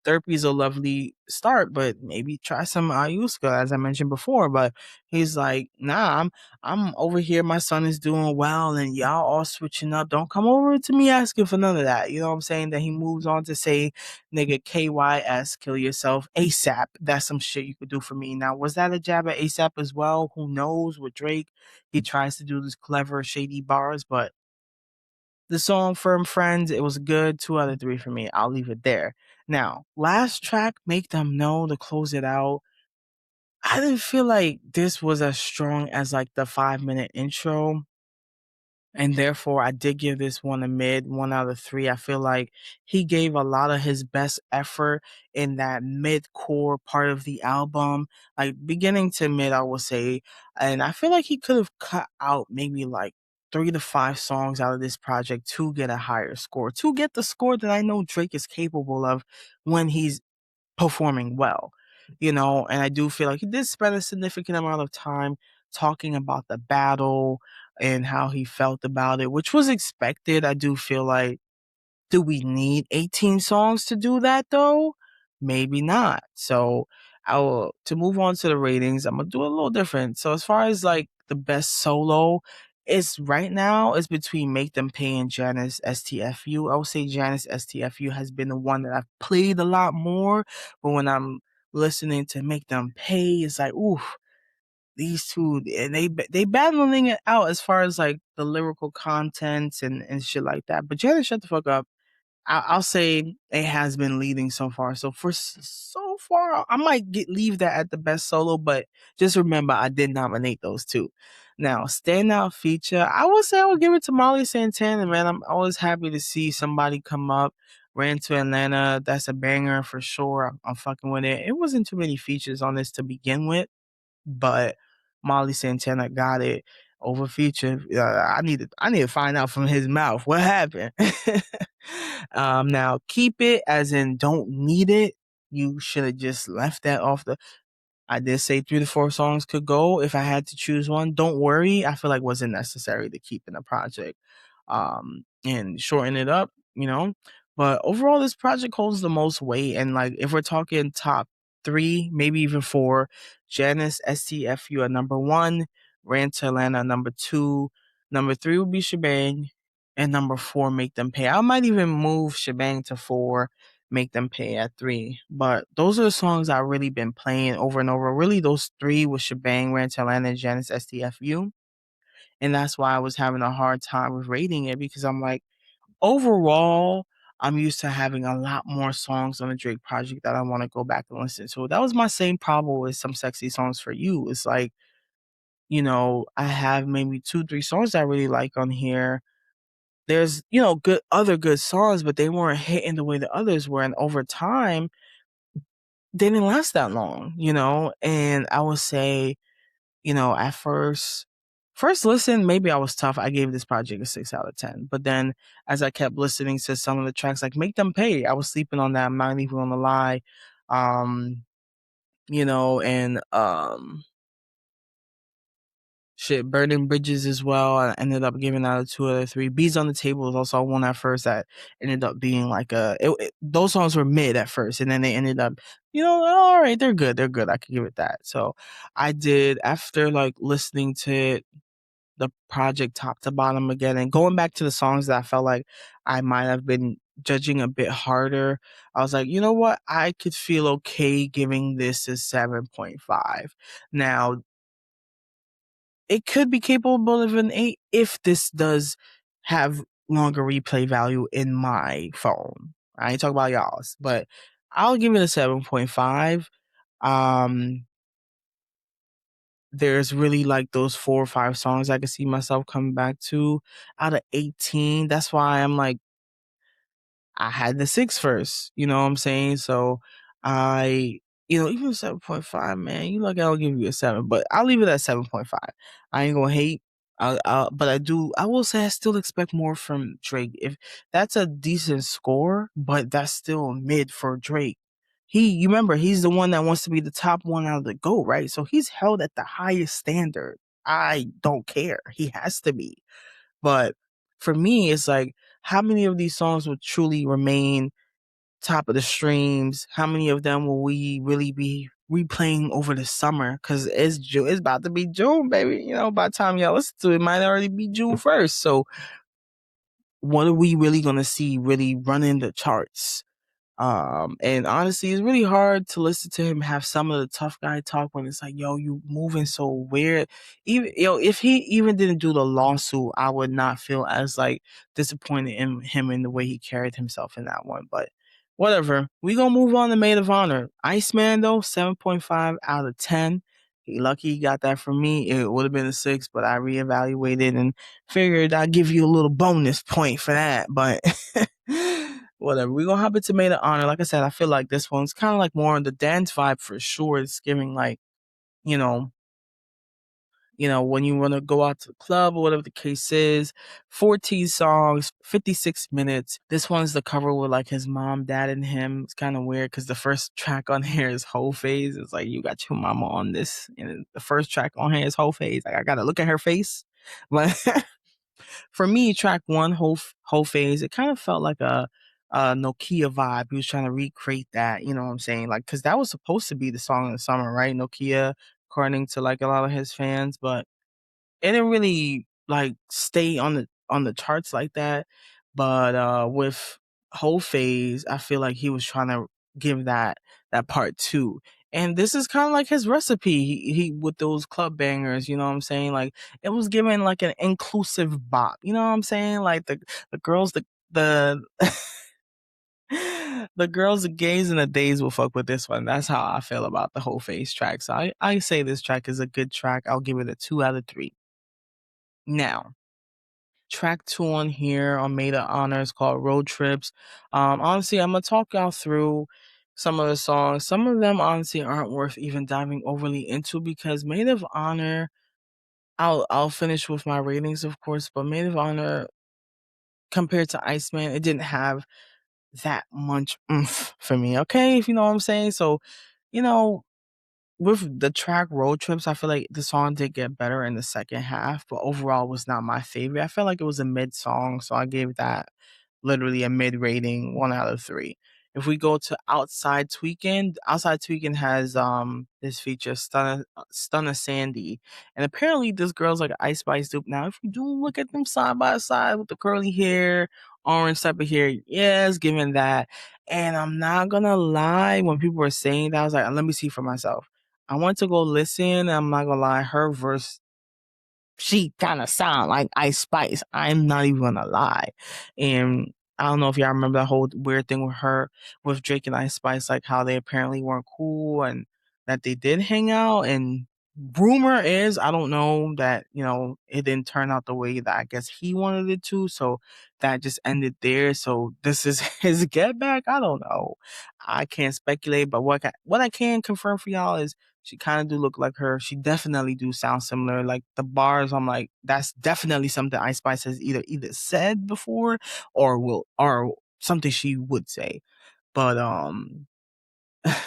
therapy is a lovely start, but maybe try some ayahuasca, as I mentioned before. But he's like, nah, I'm over here. My son is doing well, and y'all all switching up. Don't come over to me asking for none of that. You know what I'm saying? Then he moves on to say, nigga, KYS, kill yourself ASAP. That's some shit you could do for me. Now, was that a jab at ASAP as well? Who knows? With Drake, he tries to do this clever, shady bars, but the song Firm Friends, it was good. 2 out of 3 for me. I'll leave it there. Now, last track, Make Them Know, to close it out. I didn't feel like this was as strong as like the 5-minute intro. And therefore, I did give this one a mid, 1 out of 3. I feel like he gave a lot of his best effort in that mid-core part of the album, like beginning to mid, I will say. And I feel like he could have cut out maybe like 3 to 5 songs out of this project to get a higher score, to get the score that I know Drake is capable of when he's performing well, and I do feel like he did spend a significant amount of time talking about the battle and how he felt about it, which was expected. I do feel like, do we need 18 songs to do that though? Maybe not. So to move on to the ratings, I'm gonna do a little different. So as far as like the best solo, it's right now it's between Make Them Pay and Janice STFU. I would say Janice STFU has been the one that I've played a lot more, but when I'm listening to Make Them Pay, it's like, oof, these two, and they battling it out as far as like the lyrical contents and shit like that. But Janice, shut the fuck up. I'll say it has been leading so far. So so far, I might leave that at the best solo, but just remember I did nominate those two. Now, standout feature, I would say I would give it to Molly Santana, man. I'm always happy to see somebody come up. Ran to Atlanta, that's a banger for sure. I'm fucking with it. It wasn't too many features on this to begin with, but Molly Santana got it over Future. I need to find out from his mouth what happened. Now keep it as in don't need it. You should have just left that off the. I did say 3 to 4 songs could go if I had to choose one. Don't worry, I feel like wasn't necessary to keep in the project, and shorten it up, But overall, this project holds the most weight, and like if we're talking top 3, maybe even 4, Janice STFU at number 1, Ran to Atlanta number 2, number 3 would be Shebang, and number 4 Make Them Pay. I might even move Shebang to 4, Make Them Pay at 3. But those are the songs I've really been playing over and over. Really, those 3 with Shebang, Ran to Atlanta, and Janice STFU. And that's why I was having a hard time with rating it, because I'm like, overall, I'm used to having a lot more songs on a Drake project that I want to go back and listen to. That was my same problem with Some Sexy Songs for You. It's like, I have maybe 2, 3 songs I really like on here. There's, good songs, but they weren't hitting the way the others were. And over time, they didn't last that long, and I would say, at first listen, maybe I was tough. I gave this project a 6 out of 10. But then as I kept listening to some of the tracks, like Make Them Pay, I was sleeping on that. I'm not even gonna lie. And shit, Burning Bridges as well. I ended up giving out a 2 out of 3. Bees on the Table was also one at first that ended up being like those songs were mid at first, and then they ended up, all right, they're good. They're good. I could give it that. So I did, after like listening to the project top to bottom again and going back to the songs that I felt like I might have been judging a bit harder, I was like, you know what? I could feel okay giving this a 7.5. Now, it could be capable of an 8 if this does have longer replay value in my phone. I ain't talking about y'all's, but I'll give it a 7.5. There's really like those 4 or 5 songs I could see myself coming back to out of 18. That's why I'm like, I had the 6 first, you know what I'm saying? So I, even 7.5, man, you lucky I'll give you a 7, but I'll leave it at 7.5. I ain't gonna hate. But I will say I still expect more from Drake. If that's a decent score, but that's still mid for Drake. You remember, he's the one that wants to be the top one out of the GOAT, right? So he's held at the highest standard. I don't care. He has to be. But for me, it's like, how many of these songs will truly remain top of the streams? How many of them will we really be replaying over the summer? Because it's about to be June, baby. By the time y'all listen to it, it might already be June 1st. So what are we really going to see really running the charts? And honestly, it's really hard to listen to him have some of the tough guy talk when it's like, yo, you moving so weird. Even, if he even didn't do the lawsuit, I would not feel as like disappointed in him in the way he carried himself in that one. But whatever. We gonna move on to Maid of Honor. Iceman though, 7.5 out of 10. He lucky he got that from me. It would have been a 6, but I reevaluated and figured I'd give you a little bonus point for that. But whatever. We're gonna hop into Maid of Honor. Like I said, I feel like this one's kind of like more on the dance vibe for sure. It's giving like, you know, when you want to go out to the club or whatever the case is. 14 songs, 56 minutes. This one's the cover with like his mom, dad, and him. It's kind of weird because the first track on here is Whole Phase. It's like, you got your mama on this. And the first track on here is Whole Phase. Like, I got to look at her face. But for me, track 1, Whole Phase, it kind of felt like a Nokia vibe. He was trying to recreate that, you know what I'm saying? Like, because that was supposed to be the song of the summer, right? Nokia, according to like a lot of his fans, but it didn't really like stay on the charts like that. But with Whole Phase, I feel like he was trying to give that part too. And this is kind of like his recipe. He with those club bangers, you know what I'm saying? Like, it was given like an inclusive bop, you know what I'm saying? Like the girls, the the girls, the gays, and the days will fuck with this one. That's how I feel about the Whole Phase track. So I say this track is a good track. I'll give it a 2 out of 3. Now, track 2 on here on Maid of Honor is called Road Trips. Honestly, I'm gonna talk y'all through some of the songs. Some of them honestly aren't worth even diving overly into, because Maid of Honor, I'll finish with my ratings, of course, but Maid of Honor, compared to Iceman, it didn't have that much oomph for me. Okay, if you know what I'm saying. So, you know, with the track Road Trips, I feel like the song did get better in the second half, but overall was not my favorite. I felt like it was a mid song, so I gave that literally a mid rating, 1 out of 3. If we go to Outside Tweaking has this feature Stunner Sandy, and apparently this girl's like an Ice Spice dupe. Now, if you do look at them side by side with the curly hair, orange type of hair, yeah, it's giving that. And I'm not gonna lie, when people were saying that, I was like, let me see for myself. I went to go listen. I'm not gonna lie, her verse she kind of sound like Ice Spice. I'm not even gonna lie. And I don't know if y'all remember that whole weird thing with her, with Drake and Ice Spice, like how they apparently weren't cool and that they did hang out. And rumor is, I don't know, that, it didn't turn out the way that I guess he wanted it to. So that just ended there. So this is his get back. I don't know. I can't speculate, but what I can confirm for y'all is she kind of do look like her. She definitely do sound similar. Like the bars, I'm like, that's definitely something Ice Spice has either said before or something she would say. But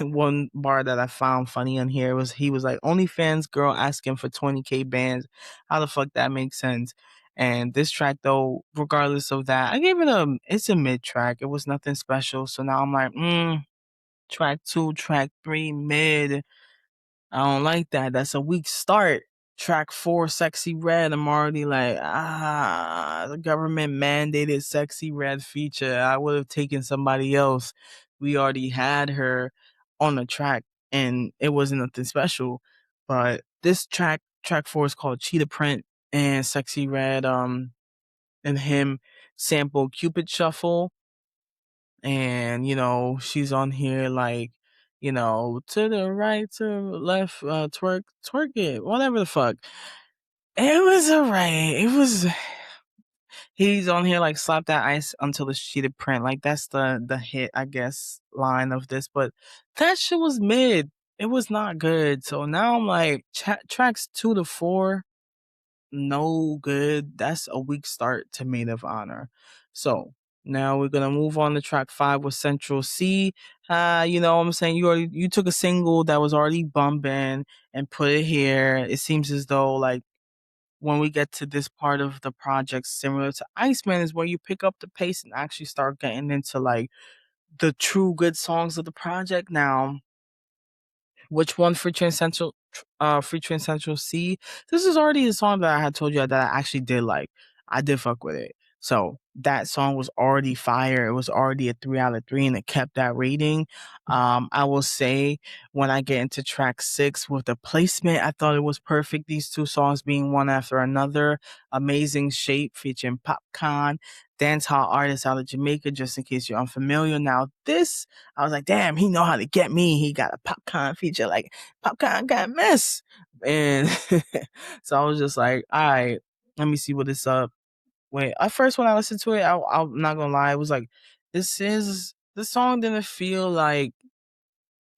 one bar that I found funny on here was he was like, OnlyFans girl asking for 20K bands. How the fuck that makes sense? And this track though, regardless of that, I gave it's a mid track. It was nothing special. So now I'm like, track 2, track 3, mid. I don't like that. That's a weak start. Track 4, Sexy Red. I'm already like, the government mandated Sexy Red feature. I would have taken somebody else. We already had her on the track and it wasn't nothing special. But this track 4 is called Cheetah Print, and Sexy Red, and him sample Cupid Shuffle. And she's on here like, to the right, to the left, twerk it, whatever the fuck. It was alright. He's on here like, slap that ice until the sheeted print. Like that's the hit, I guess, line of this. But that shit was mid. It was not good. So now I'm like, tracks 2 to 4, no good. That's a weak start to Maid of Honor. So now we're gonna move on to track 5 with Central C. What I'm saying, you took a single that was already bumping and put it here. It seems as though like when we get to this part of the project, similar to Iceman, is where you pick up the pace and actually start getting into like the true good songs of the project. Now, which one, Free Train Central C? This is already a song that I had told you that I actually did like. I did fuck with it. So that song was already fire. It was already a 3 out of 3 and it kept that rating. I will say when I get into track 6 with the placement, I thought it was perfect. These two songs being one after another. Amazing Shape featuring Popcorn, dancehall artist out of Jamaica, just in case you're unfamiliar. Now this, I was like, damn, he know how to get me. He got a Popcorn feature, like Popcorn got mess. And so I was just like, all right, let me see what it's up. Wait, at first when I listened to it, I'm not gonna lie, it was like, the song didn't feel like,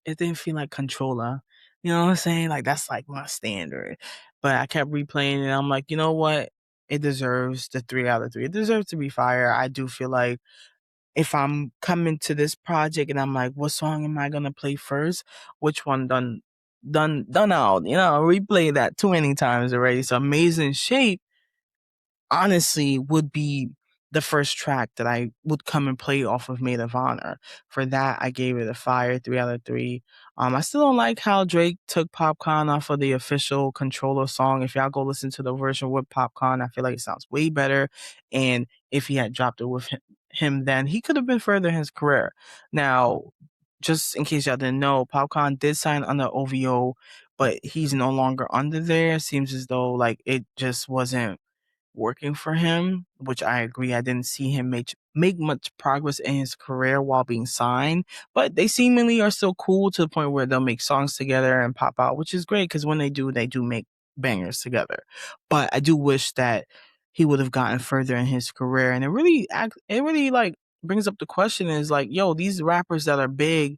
it didn't feel like Controller. You know what I'm saying? Like that's like my standard. But I kept replaying it. And I'm like, you know what? It deserves the 3 out of 3. It deserves to be fire. I do feel like if I'm coming to this project and I'm like, what song am I gonna play first? Which one done out? Replay that too many times already. So Amazing Shape honestly would be the first track that I would come and play off of Maid of Honor. For that, I gave it a fire 3 out of 3. I still don't like how Drake took Popcorn off of the official Controller song. If y'all go listen to the version with Popcorn, I feel like it sounds way better. And if he had dropped it with him then, he could have been further in his career. Now, just in case y'all didn't know, Popcorn did sign under OVO, but he's no longer under there. Seems as though like it just wasn't working for him, which I agree. I didn't see him make much progress in his career while being signed, but they seemingly are still cool to the point where they'll make songs together and pop out, which is great because when they do make bangers together. But I do wish that he would have gotten further in his career, and it really like brings up the question is like, yo, these rappers that are big,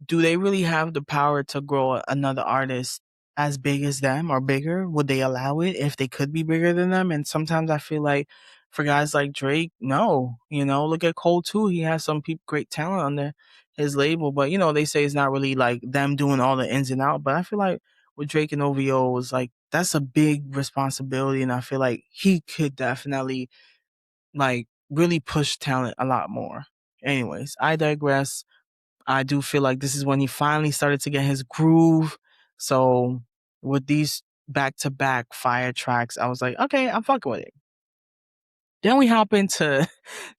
do they really have the power to grow another artist as big as them or bigger? Would they allow it if they could be bigger than them? And sometimes I feel like for guys like Drake, no. Look at Cole too. He has some great talent under his label, but they say it's not really like them doing all the ins and out. But I feel like with Drake and OVO was like that's a big responsibility, and I feel like he could definitely like really push talent a lot more. Anyways, I digress. I do feel like this is when he finally started to get his groove. So with these back to back fire tracks, I was like, okay, I'm fucking with it. Then we hop into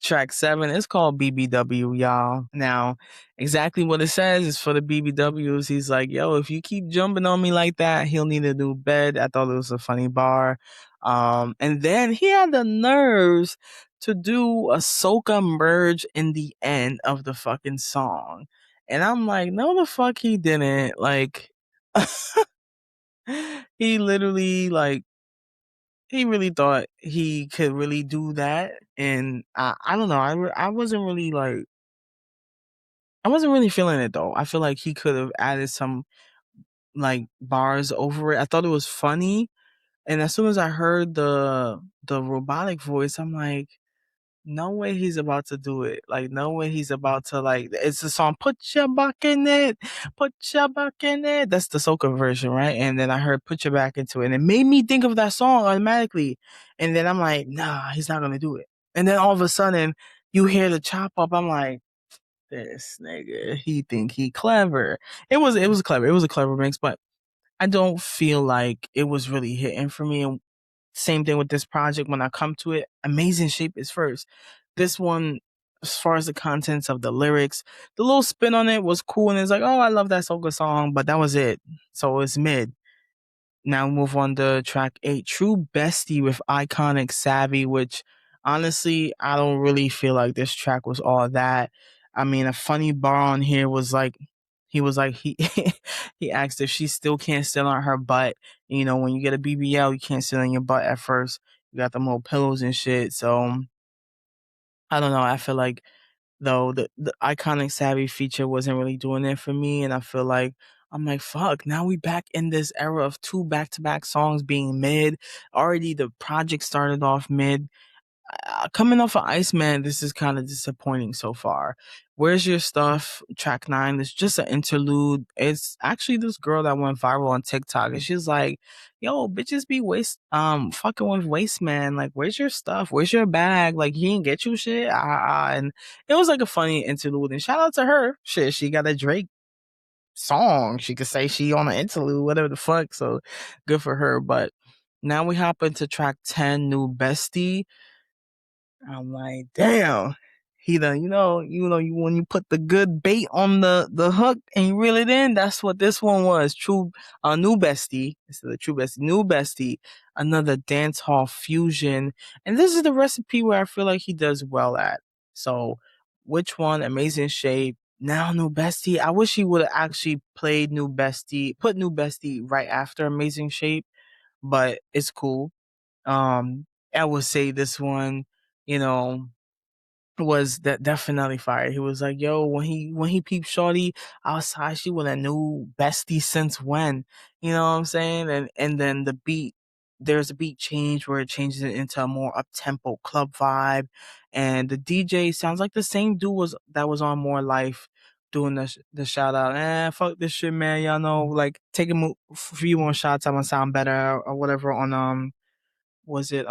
track 7. It's called BBW, y'all. Now, exactly what it says is for the BBWs. He's like, yo, if you keep jumping on me like that, he'll need a new bed. I thought it was a funny bar. And then he had the nerves to do a soca merge in the end of the fucking song. And I'm like, no, the fuck he didn't. Like, he literally, like, he really thought he could really do that, and I don't know, I wasn't really, like I wasn't really feeling it, though. I feel like he could've added some, like, bars over it. I thought it was funny, and as soon as I heard the robotic voice, I'm like, no way he's about to do it. Like, no way he's about to, like, it's the song, put your back in it, put your back in it. That's the soca version, right? And then I heard put your back into it. And it made me think of that song automatically. And then I'm like, nah, he's not gonna do it. And then all of a sudden you hear the chop up. I'm like, this nigga, he think he clever. It was clever. It was a clever mix, but I don't feel like it was really hitting for me. And same thing with this project. When I come to it, Amazing Shape is first. This one, as far as the contents of the lyrics, the little spin on it was cool, and it's like, oh, I love that soca song, but that was it. So it's mid. Now move on to track 8, True Bestie with Iconic Savvy, which honestly, I don't really feel like this track was all that. I mean, a funny bar on here was like, he was like, he he asked if she still can't sit on her butt. You know, when you get a BBL, you can't sit on your butt at first. You got them little pillows and shit. So I don't know. I feel like though the iconic savvy feature wasn't really doing it for me, and I feel like I'm like, fuck, now we back in this era of 2 back-to-back songs being mid. Already the project started off mid. Coming off of Iceman, this is kind of disappointing so far. Where's Your Stuff? Track 9 is just an interlude. It's actually this girl that went viral on TikTok, and she's like, "Yo, bitches be fucking with waste man. Like, where's your stuff? Where's your bag? Like, he didn't get you shit." And it was like a funny interlude. And shout out to her. Shit, she got a Drake song. She could say she on an interlude, whatever the fuck. So good for her. But now we hop into track 10, New Bestie. I'm like, damn. He done, when you put the good bait on the hook and you reel it in, that's what this one was. New Bestie. Instead of True Bestie, New Bestie. Another dance hall fusion. And this is the recipe where I feel like he does well at. So, which one? Amazing Shape. Now New Bestie. I wish he would have actually put New Bestie right after Amazing Shape, but it's cool. I would say this one, you know, was that definitely fire. He was like, yo, when he peeped Shorty outside, she would have knew Bestie since when. You know what I'm saying? And then there's a beat change where it changes it into a more up tempo club vibe. And the DJ sounds like the same dude that was on More Life doing the shout out. Fuck this shit, man. Y'all know, like, take a few more shots, I'm gonna sound better or whatever on was it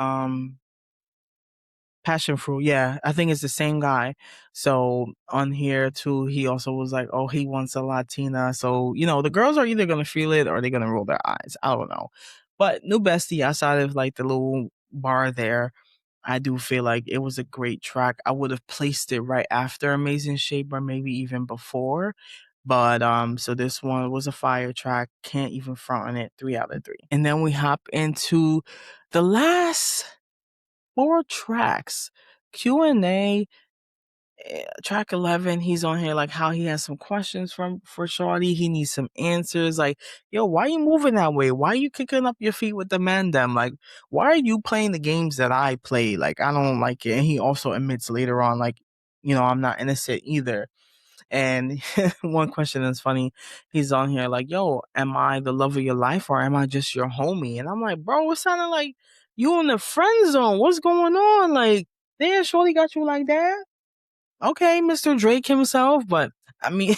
Passion Fruit? Yeah, I think it's the same guy. So on here too, he also was like, oh, he wants a Latina. So, the girls are either gonna feel it or they're gonna roll their eyes. I don't know. But New Bestie, outside of like the little bar there, I do feel like it was a great track. I would have placed it right after Amazing Shape or maybe even before. But so this one was a fire track. Can't even front on it. 3 out of 3. And then we hop into the last 4 tracks. Q&A, track 11, he's on here like how he has some questions for Shorty. He needs some answers. Like, yo, why you moving that way? Why you kicking up your feet with the man them? Like, why are you playing the games that I play? Like, I don't like it. And he also admits later on, like, I'm not innocent either. And one question that's funny, he's on here like, yo, am I the love of your life or am I just your homie? And I'm like, bro, it sounded like you in the friend zone. What's going on? Like, damn, Shorty got you like that? Okay, Mr. Drake himself. But I mean,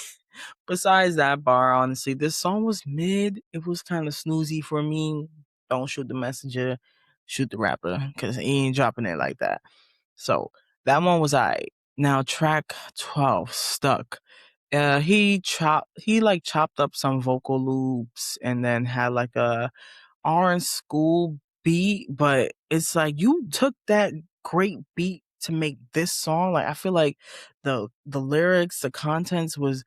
besides that bar, honestly, this song was mid. It was kind of snoozy for me. Don't shoot the messenger, shoot the rapper, because he ain't dropping it like that. So that one was alright. Now track 12, Stuck. He chopped up some vocal loops and then had like a orange school beat, but it's like you took that great beat to make this song. Like I feel like the lyrics, the contents was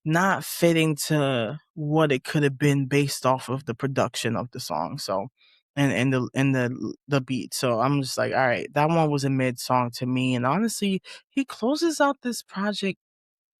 not fitting to what it could have been based off of the production of the song. So and the beat. So I'm just like, all right, that one was a mid song to me. And honestly, he closes out this project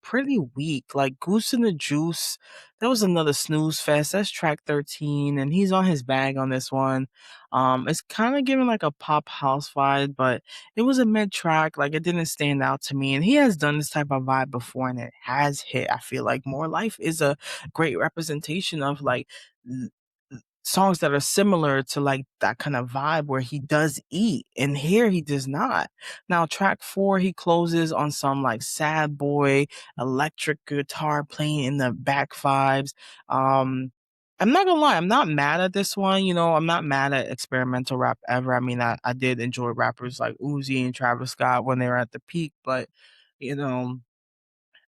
pretty weak. Like Goose and the Juice, that was another snooze fest. That's track 13, and he's on his bag on this one. It's kind of giving like a pop house vibe, but it was a mid track. Like it didn't stand out to me. And he has done this type of vibe before, and it has hit. I feel like More Life is a great representation of like songs that are similar to like that kind of vibe where he does eat, and here he does not. Now track 4, he closes on some like sad boy electric guitar playing in the back vibes. I'm not gonna lie, I'm not mad at this one. I'm not mad at experimental rap ever. I mean, I did enjoy rappers like Uzi and Travis Scott when they were at the peak, but you know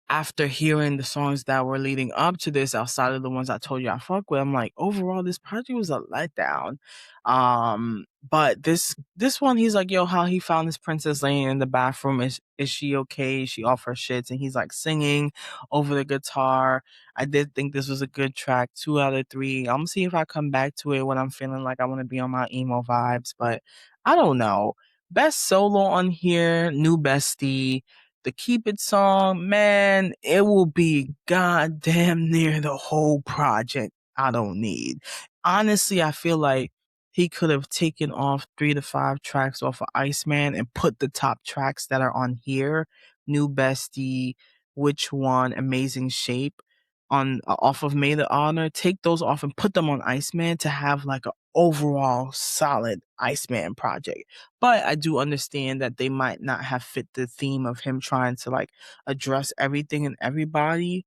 after hearing the songs that were leading up to this, outside of the ones I told you I fuck with, I'm like, overall, this project was a letdown. But this one, he's like, yo, how he found this princess laying in the bathroom. Is she okay? Is she off her shits? And he's like singing over the guitar. I did think this was a good track. 2 out of 3. I'm gonna see if I come back to it when I'm feeling like I want to be on my emo vibes. But I don't know. Best solo on here, New Bestie. The Keep It song, man, it will be goddamn near the whole project I don't need. Honestly, I feel like he could have taken off 3 to 5 tracks off of Iceman and put the top tracks that are on here, New Bestie, Which One, Amazing Shape, on off of Made of Honor. Take those off and put them on Iceman to have like an overall solid Iceman project. But I do understand that they might not have fit the theme of him trying to like address everything and everybody.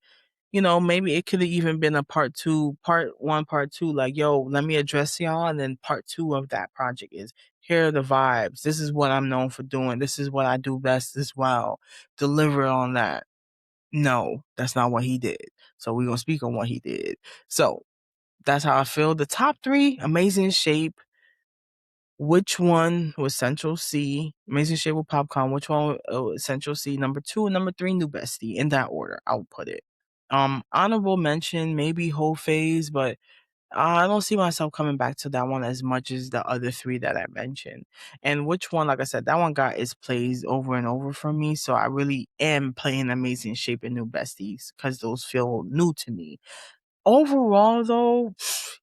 Maybe it could have even been a part one, part two, like, yo, let me address y'all. And then part two of that project is, here are the vibes. This is what I'm known for doing. This is what I do best as well. Deliver on that. No, that's not what he did. So we're going to speak on what he did. So that's how I feel. The top 3, Amazing Shape. Which One was Central C? Amazing Shape with Popcorn. Which one was Central C? Number 2 and number 3, New Bestie. In that order, I'll put it. Honorable mention, maybe Whole Phase, but I don't see myself coming back to that one as much as the other 3 that I mentioned. And Which One, like I said, that one got its plays over and over for me. So I really am playing Amazing Shape and New Besties because those feel new to me. Overall, though,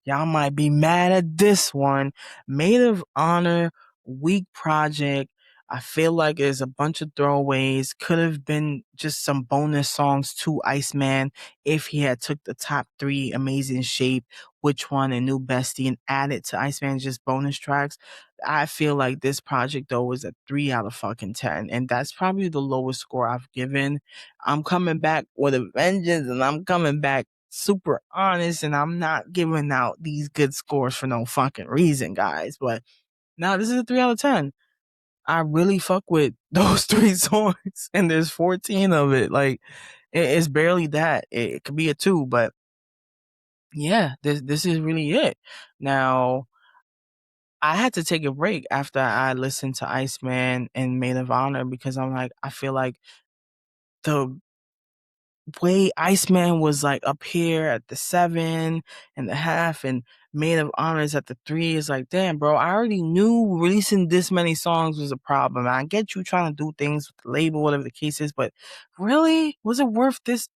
y'all might be mad at this one. Maid of Honor, weak project. I feel like there's a bunch of throwaways. Could have been just some bonus songs to Iceman if he had took the top 3, Amazing Shape, Which One, and New Bestie, and added to Iceman's just bonus tracks. I feel like this project, though, was a 3 out of fucking 10. And that's probably the lowest score I've given. I'm coming back with a vengeance, and I'm coming back super honest, and I'm not giving out these good scores for no fucking reason, guys. But now this is a 3 out of 10. I really fuck with those 3 songs, and there's 14 of it. Like, it's barely that. It could be a 2, but yeah, this is really it. Now, I had to take a break after I listened to Iceman and Maid of Honor because I'm like, I feel like the way Iceman was like up here at the 7.5 and Maid of Honor is at the 3 is like, damn, bro, I already knew releasing this many songs was a problem. I get you trying to do things with the label, whatever the case is, but really, was it worth this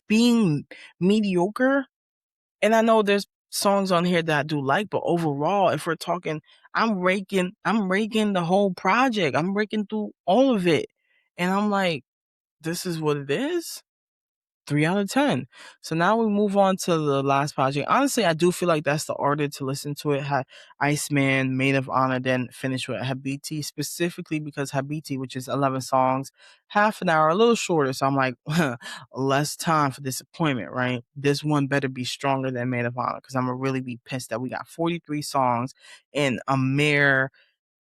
being mediocre? And I know there's songs on here that I do like, but overall, if we're talking, I'm raking the whole project. I'm raking through all of it. And I'm like, this is what it is? 3 out of 10. So now we move on to the last project. Honestly, I do feel like that's the order to listen to it. Iceman, Maid of Honor, then finish with Habibti, specifically because Habibti, which is 11 songs, half an hour, a little shorter. So I'm like, less time for disappointment, right? This one better be stronger than Maid of Honor because I'm going to really be pissed that we got 43 songs and a mere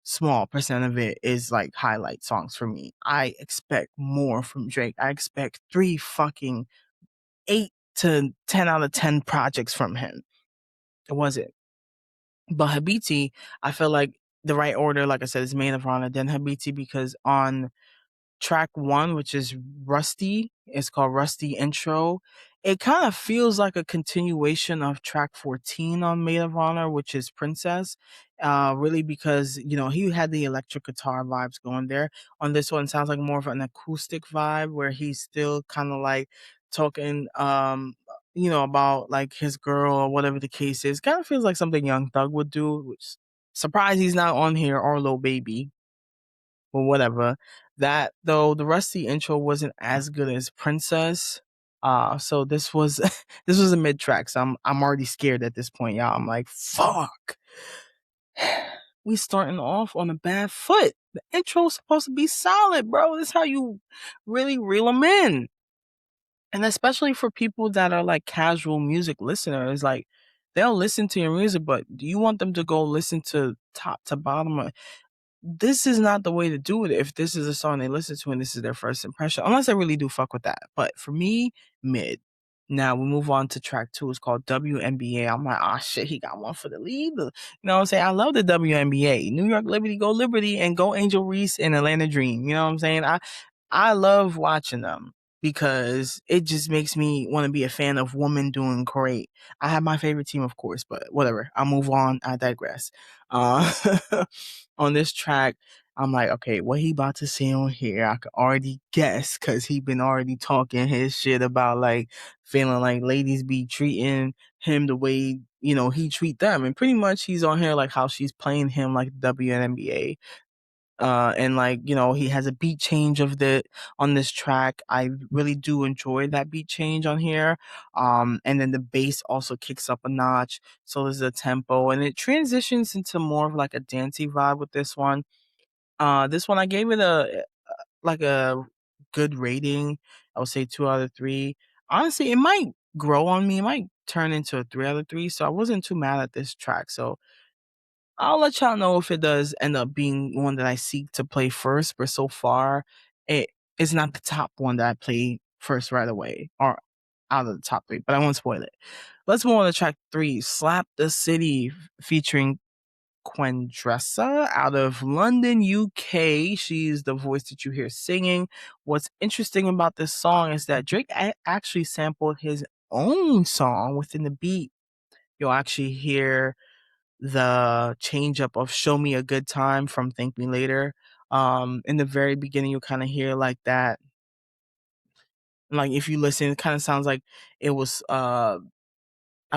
small percent of it is like highlight songs for me. I expect more from Drake. I expect 3 fucking 8 to 10 out of 10 projects from him. It wasn't. But Habibti, I feel like the right order, like I said, is Maid of Honor, then Habiti, because on track 1, which is Rusty, it's called Rusty Intro. It kind of feels like a continuation of track 14 on Maid of Honor, which is Princess. Really because, he had the electric guitar vibes going there. On this one, it sounds like more of an acoustic vibe where he's still kind of like talking, about like his girl or whatever the case is. Kind of feels like something Young Thug would do, which surprised he's not on here, or Lil Baby, or whatever. That though, the Rusty intro wasn't as good as Princess. So this was this was a mid track. So I'm already scared at this point, y'all. I'm like, fuck. We starting off on a bad foot. The intro's supposed to be solid, bro. This is how you really reel them in. And especially for people that are like casual music listeners, like they'll listen to your music, but do you want them to go listen to top to bottom? This is not the way to do it if this is a song they listen to and this is their first impression, unless I really do fuck with that. But for me, mid. Now we move on to track 2. It's called WNBA. I'm like, oh shit, he got one for the lead. You know what I'm saying? I love the WNBA. New York Liberty, go Liberty, and go Angel Reese and Atlanta Dream. You know what I'm saying? I love watching them because it just makes me want to be a fan of women doing great. I have my favorite team, of course, but whatever. I'll move on. I digress. Uh, on this track, I'm like, okay, what he about to say on here, I could already guess because he been already talking his shit about like feeling like ladies be treating him the way, he treat them. And pretty much he's on here like how she's playing him like WNBA. And like, he has a beat change on this track. I really do enjoy that beat change on here. And then the bass also kicks up a notch. So there's a tempo and it transitions into more of like a dancey vibe with this one. This one I gave it a good rating. I would say 2 out of 3. Honestly, it might grow on me. It might turn into a 3 out of 3. So I wasn't too mad at this track. So I'll let y'all know if it does end up being one that I seek to play first, but so far it is not the top one that I play first right away, or out of the top 3, but I won't spoil it. Let's move on to track 3, Slap the City, featuring Quendressa out of London, UK. She's the voice that you hear singing. What's interesting about this song is that Drake actually sampled his own song within the beat. You'll actually hear the change up of Show Me a Good Time from Thank Me Later. In the very beginning, you'll kind of hear like that. Like if you listen, it kind of sounds like it was I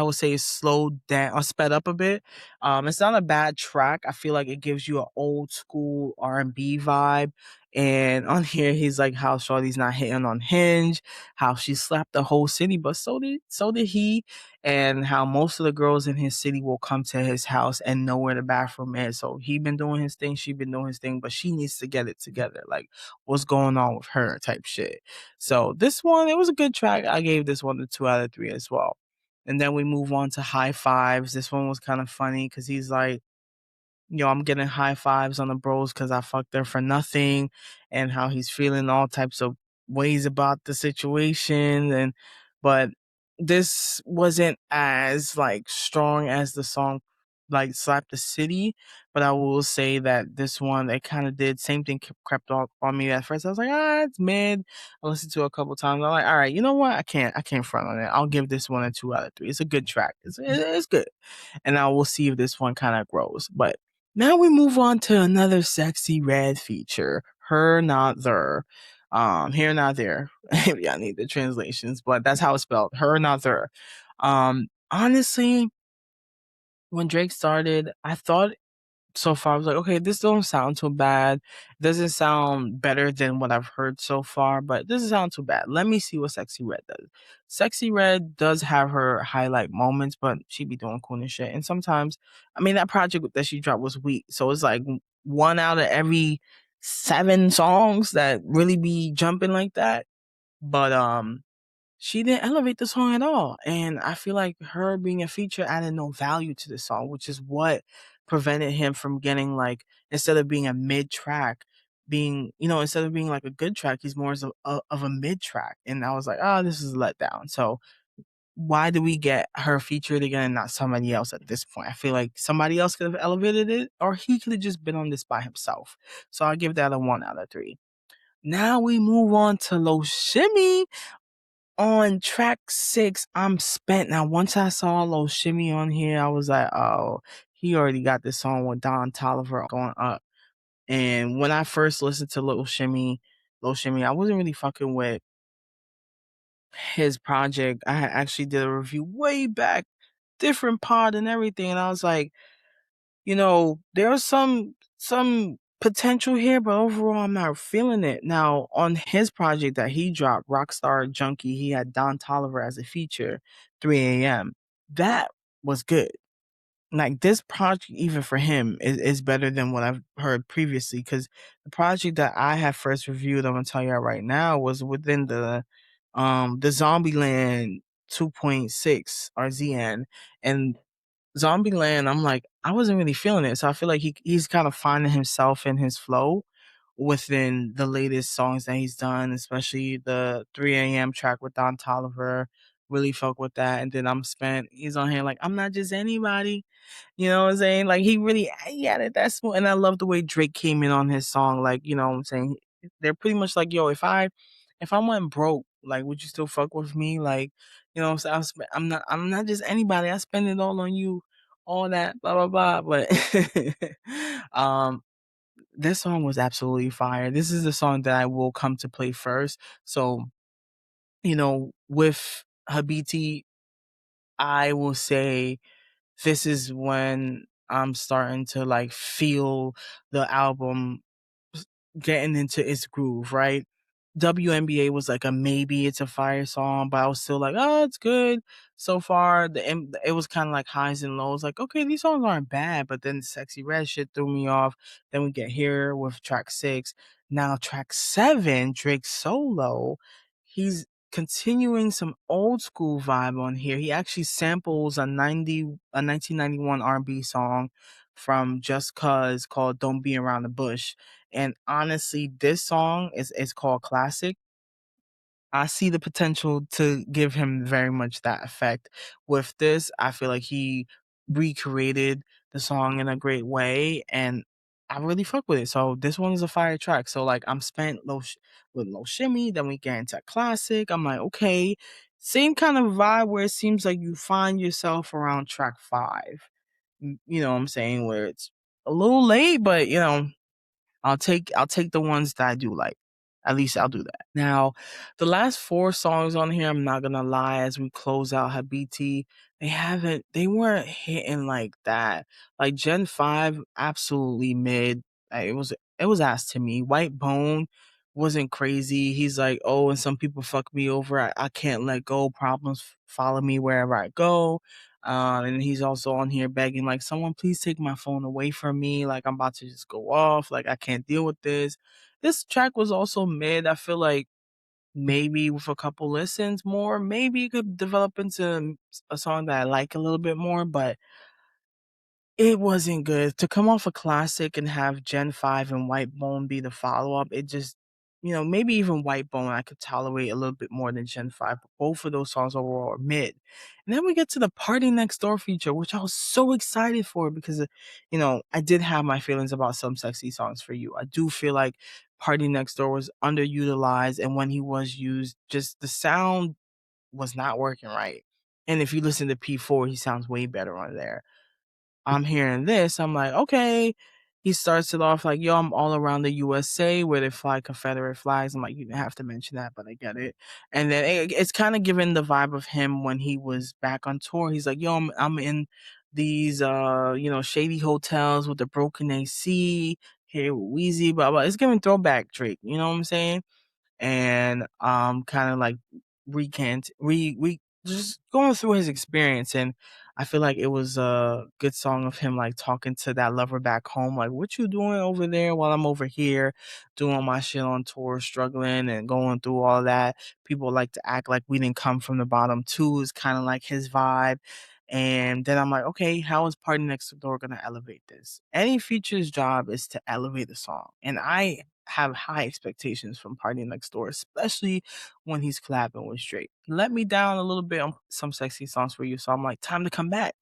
would say slowed down or sped up a bit. It's not a bad track. I feel like it gives you an old school R&B vibe. And on here, he's like how Shorty's not hitting on Hinge, how she slapped the whole city, but so did he, and how most of the girls in his city will come to his house and know where the bathroom is. So he been doing his thing, she been doing his thing, but she needs to get it together. Like what's going on with her type shit. So this one, it was a good track. I gave this one a 2 out of 3 as well. And then we move on to High Fives. This one was kind of funny because he's like, I'm getting high fives on the bros because I fucked her for nothing, and how he's feeling all types of ways about the situation. But this wasn't as like strong as the song like Slap the City. But I will say that this one, it kind of did same thing, crept up on me at first. I was like, it's mid. I listened to it a couple times. I'm like, all right, you know what? I can't front on it. I'll give this one a 2 out of 3. It's a good track. It's good. And I will see if this one kind of grows. But now we move on to another Sexy Red feature. Her Not There. Here Not There. Maybe I need the translations, but that's how it's spelled. Her Not There. Honestly, when Drake started, I thought so far, I was like, okay, this don't sound too bad. It doesn't sound better than what I've heard so far, but it doesn't sound too bad. Let me see what Sexy Red does. Sexy Red does have her highlight moments, but she be doing cool and shit. And sometimes, I mean, that project that she dropped was weak. So it's like 1 out of every 7 songs that really be jumping like that. But she didn't elevate the song at all. And I feel like her being a feature added no value to the song, which is what prevented him from getting like, instead of being a mid track, instead of being like a good track, he's more of a mid track. And I was like, this is a letdown. So why do we get her featured again and not somebody else at this point? I feel like somebody else could have elevated it, or he could have just been on this by himself. So I'll give that a 1 out of 3. Now we move on to Lil Shimmy on track 6. I'm spent. Now, once I saw Lil Shimmy on here, I was like, oh, he already got this song with Don Toliver going up. And when I first listened to Lil Shimmy, I wasn't really fucking with his project. I actually did a review way back, different pod and everything, and I was like, there's some potential here, but overall I'm not feeling it. Now, on his project that he dropped, Rockstar Junkie, he had Don Toliver as a feature, 3 a.m. That was good. Like, this project, even for him, is better than what I've heard previously, because the project that I have first reviewed, I'm gonna tell you right now, was within the Zombieland 2.6 RZN. And Zombieland, I'm like, I wasn't really feeling it. So I feel like he's kind of finding himself in his flow within the latest songs that he's done, especially the 3 a.m. track with Don Toliver. Really fuck with that. And then I'm spent. He's on here like, I'm not just anybody. You know what I'm saying? Like, he added that smooth. And I love the way Drake came in on his song. Like, you know what I'm saying? They're pretty much like, yo, if I went broke, like, would you still fuck with me? Like, you know what I'm saying? I'm not just anybody. I spend it all on you, all that, blah blah blah. But um this song was absolutely fire. This is the song that I will come to play first. So, with Habiti, I will say this is when I'm starting to like feel the album getting into its groove, right? WNBA was like a maybe it's a fire song, but I was still like, oh, it's good so far. It was kind of like highs and lows. Like, okay, these songs aren't bad, but then Sexy Red shit threw me off. Then we get here with track 6. Now track 7, Drake solo. He's continuing some old school vibe on here. He actually samples a 1991 R&B song from Just Cuz called "Don't Be Around the Bush." And honestly, this song is called Classic. I see the potential to give him very much that effect. With this, I feel like he recreated the song in a great way, and I really fuck with it. So this one is a fire track. So like, I'm spent with Low Shimmy, then we get into Classic. I'm like, okay, same kind of vibe where it seems like you find yourself around track 5. You know what I'm saying? Where it's a little late, but I'll take the ones that I do like. At least I'll do that. Now, the last 4 songs on here, I'm not gonna lie, as we close out Habiti, they weren't hitting like that. Like Gen 5, absolutely mid. It was asked to me. White Bone wasn't crazy. He's like, oh, and some people fuck me over. I can't let go. Problems follow me wherever I go. And he's also on here begging, like, someone please take my phone away from me. Like, I'm about to just go off. Like, I can't deal with this. This track was also mid. I feel like maybe with a couple listens more, maybe it could develop into a song that I like a little bit more, but it wasn't good. To come off a classic and have Gen 5 and White Bone be the follow-up, it just, maybe even White Bone I could tolerate a little bit more than Gen 5, but both of those songs overall are mid. And then we get to the Party Next Door feature, which I was so excited for because, I did have my feelings about Some Sexy Songs for You. I do feel like Party Next Door was underutilized, and when he was used, just the sound was not working right. And if you listen to P4, he sounds way better on there. I'm hearing this, I'm like, okay. He starts it off like, yo, I'm all around the USA where they fly Confederate flags. I'm like, you didn't have to mention that, but I get it. And then it's kind of giving the vibe of him when he was back on tour. He's like, yo, I'm in these, shady hotels with the broken AC here with Weezy, blah, blah. It's giving throwback Drake, you know what I'm saying? And kind of like recant re just going through his experience, and I feel like it was a good song of him like talking to that lover back home, like, what you doing over there while I'm over here doing my shit on tour, struggling and going through all that. People like to act like we didn't come from the bottom too, is kind of like his vibe. And then I'm like, okay, how is Party Next Door gonna elevate this? Any feature's job is to elevate the song, and I have high expectations from Party Next Door, especially when he's collabing with Drake. Let me down a little bit on some sexy songs for you, so I'm like, time to come back.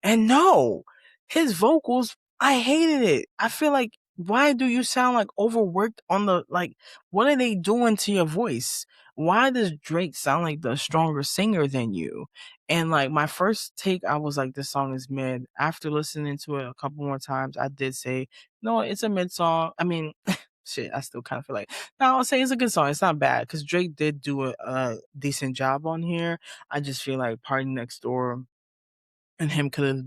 And no, his vocals, I hated it. I feel like, why do you sound like overworked on the, like, what are they doing to your voice? Why does Drake sound like the stronger singer than you? And like my first take, I was like, this song is mid. After listening to it a couple more times, I did say, no, it's a mid song. I mean, shit, I still kind of feel like, no, I'll say it's a good song. It's not bad because Drake did do a decent job on here. I just feel like Party Next Door and him could have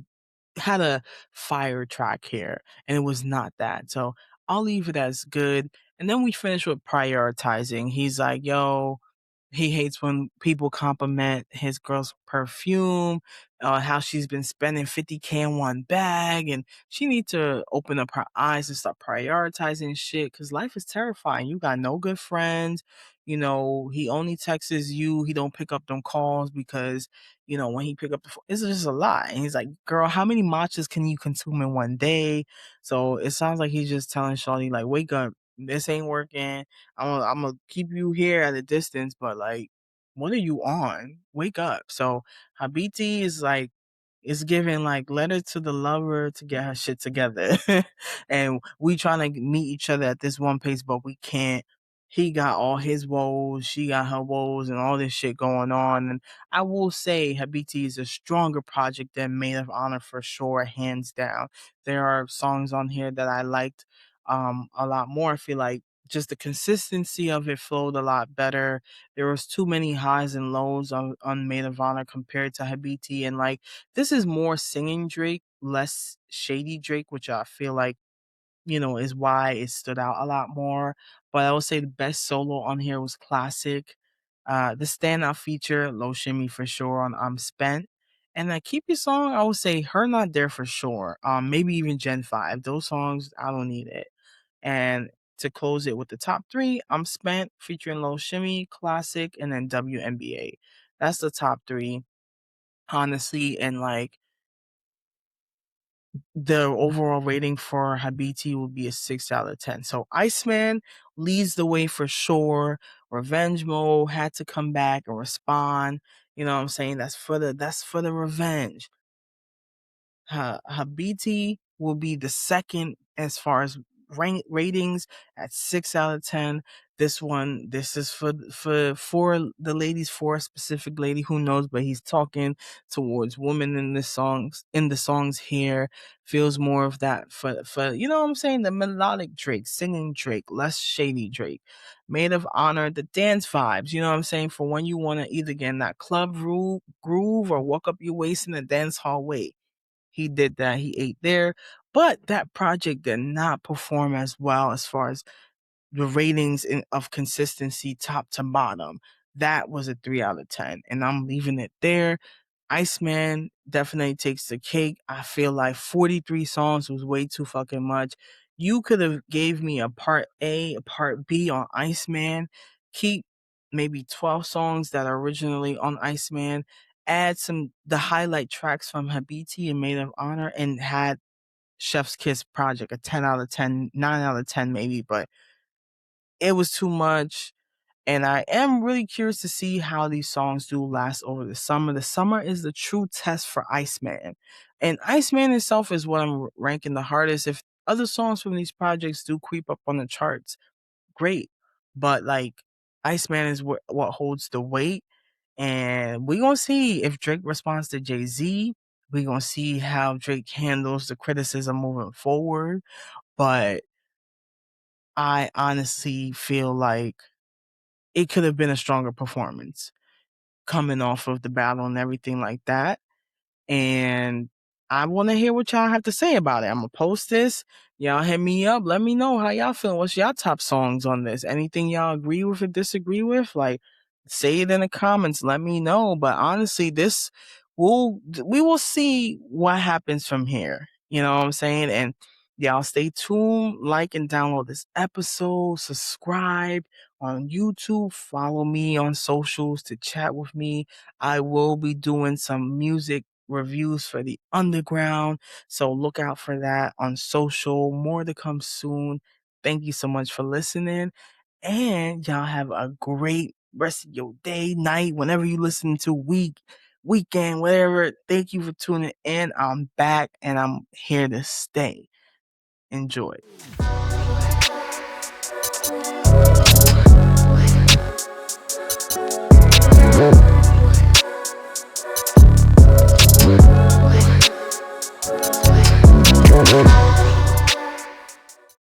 had a fire track here, and it was not that. So I'll leave it as good. And then we finish with prioritizing. He's like, yo, he hates when people compliment his girl's perfume, how she's been spending 50K in one bag, and she needs to open up her eyes and start prioritizing shit because life is terrifying. You got no good friends. You know, he only texts you. He don't pick up them calls because, you know, when he pick up the phone, it's just a lot. And he's like, girl, how many matchas can you consume in one day? So it sounds like he's just telling Shawty, like, wake up. This ain't working. I'm gonna keep you here at a distance, but like, what are you on? Wake up. So Habiti is like, it's giving like letter to the lover to get her shit together. And we trying to meet each other at this one pace, but we can't. He got all his woes, she got her woes, and all this shit going on. And I will say Habiti is a stronger project than Maid of Honor for sure, hands down. There are songs on here that I liked a lot more. I feel like just the consistency of it flowed a lot better. There was too many highs and lows on Maid of Honor compared to Habiti. And like, this is more singing Drake, less shady Drake, which I feel like, you know, is why it stood out a lot more. But I would say the best solo on here was Classic. The standout feature, Low Shimmy for sure on I'm Spent. And Keep Your Song, I would say Her Not There for sure. Maybe even Gen 5. Those songs, I don't need it. And to close it with the top three, I'm Spent featuring Low Shimmy, Classic, and then WNBA. That's the top three, honestly. And like, the overall rating for Habiti will be a 6 out of 10. So Iceman leads the way for sure. Revenge Mode had to come back and respond. You know what I'm saying? That's for the revenge. Habiti will be the second as far as ratings at 6 out of 10. This is for the ladies, for a specific lady, who knows, but he's talking towards women in the songs here. Feels more of that for you know what I'm saying, the melodic Drake, singing Drake, less shady Drake. Maid of Honor, the dance vibes, you know what I'm saying, for when you want to either get in that club groove or walk up your waist in a dance hall way. He did that. He ate there. But that project did not perform as well as far as the ratings of consistency top to bottom. That was a 3 out of 10. And I'm leaving it there. Iceman definitely takes the cake. I feel like 43 songs was way too fucking much. You could have gave me a part A, a part B on Iceman. Keep maybe 12 songs that are originally on Iceman. Add the highlight tracks from Habiti and Maid of Honor, and had Chef's Kiss Project a 10 out of 10, 9 out of 10 maybe, but it was too much. And I am really curious to see how these songs do last over the summer. The summer is the true test for Iceman. And Iceman itself is what I'm ranking the hardest. If other songs from these projects do creep up on the charts, great. But like, Iceman is what holds the weight. And we're going to see if Drake responds to Jay-Z. We're going to see how Drake handles the criticism moving forward. But I honestly feel like it could have been a stronger performance coming off of the battle and everything like that. And I want to hear what y'all have to say about it. I'm gonna post this. Y'all hit me up. Let me know how y'all feeling. What's y'all top songs on this? Anything y'all agree with or disagree with? Like, say it in the comments. Let me know. But honestly, we will see what happens from here. You know what I'm saying? And y'all stay tuned, like and download this episode, subscribe on YouTube, follow me on socials to chat with me. I will be doing some music reviews for the underground, so look out for that on social. More to come soon. Thank you so much for listening. And y'all have a great rest of your day, night, whenever you listen to weekend, whatever. Thank you for tuning in. I'm back and I'm here to stay. Enjoy.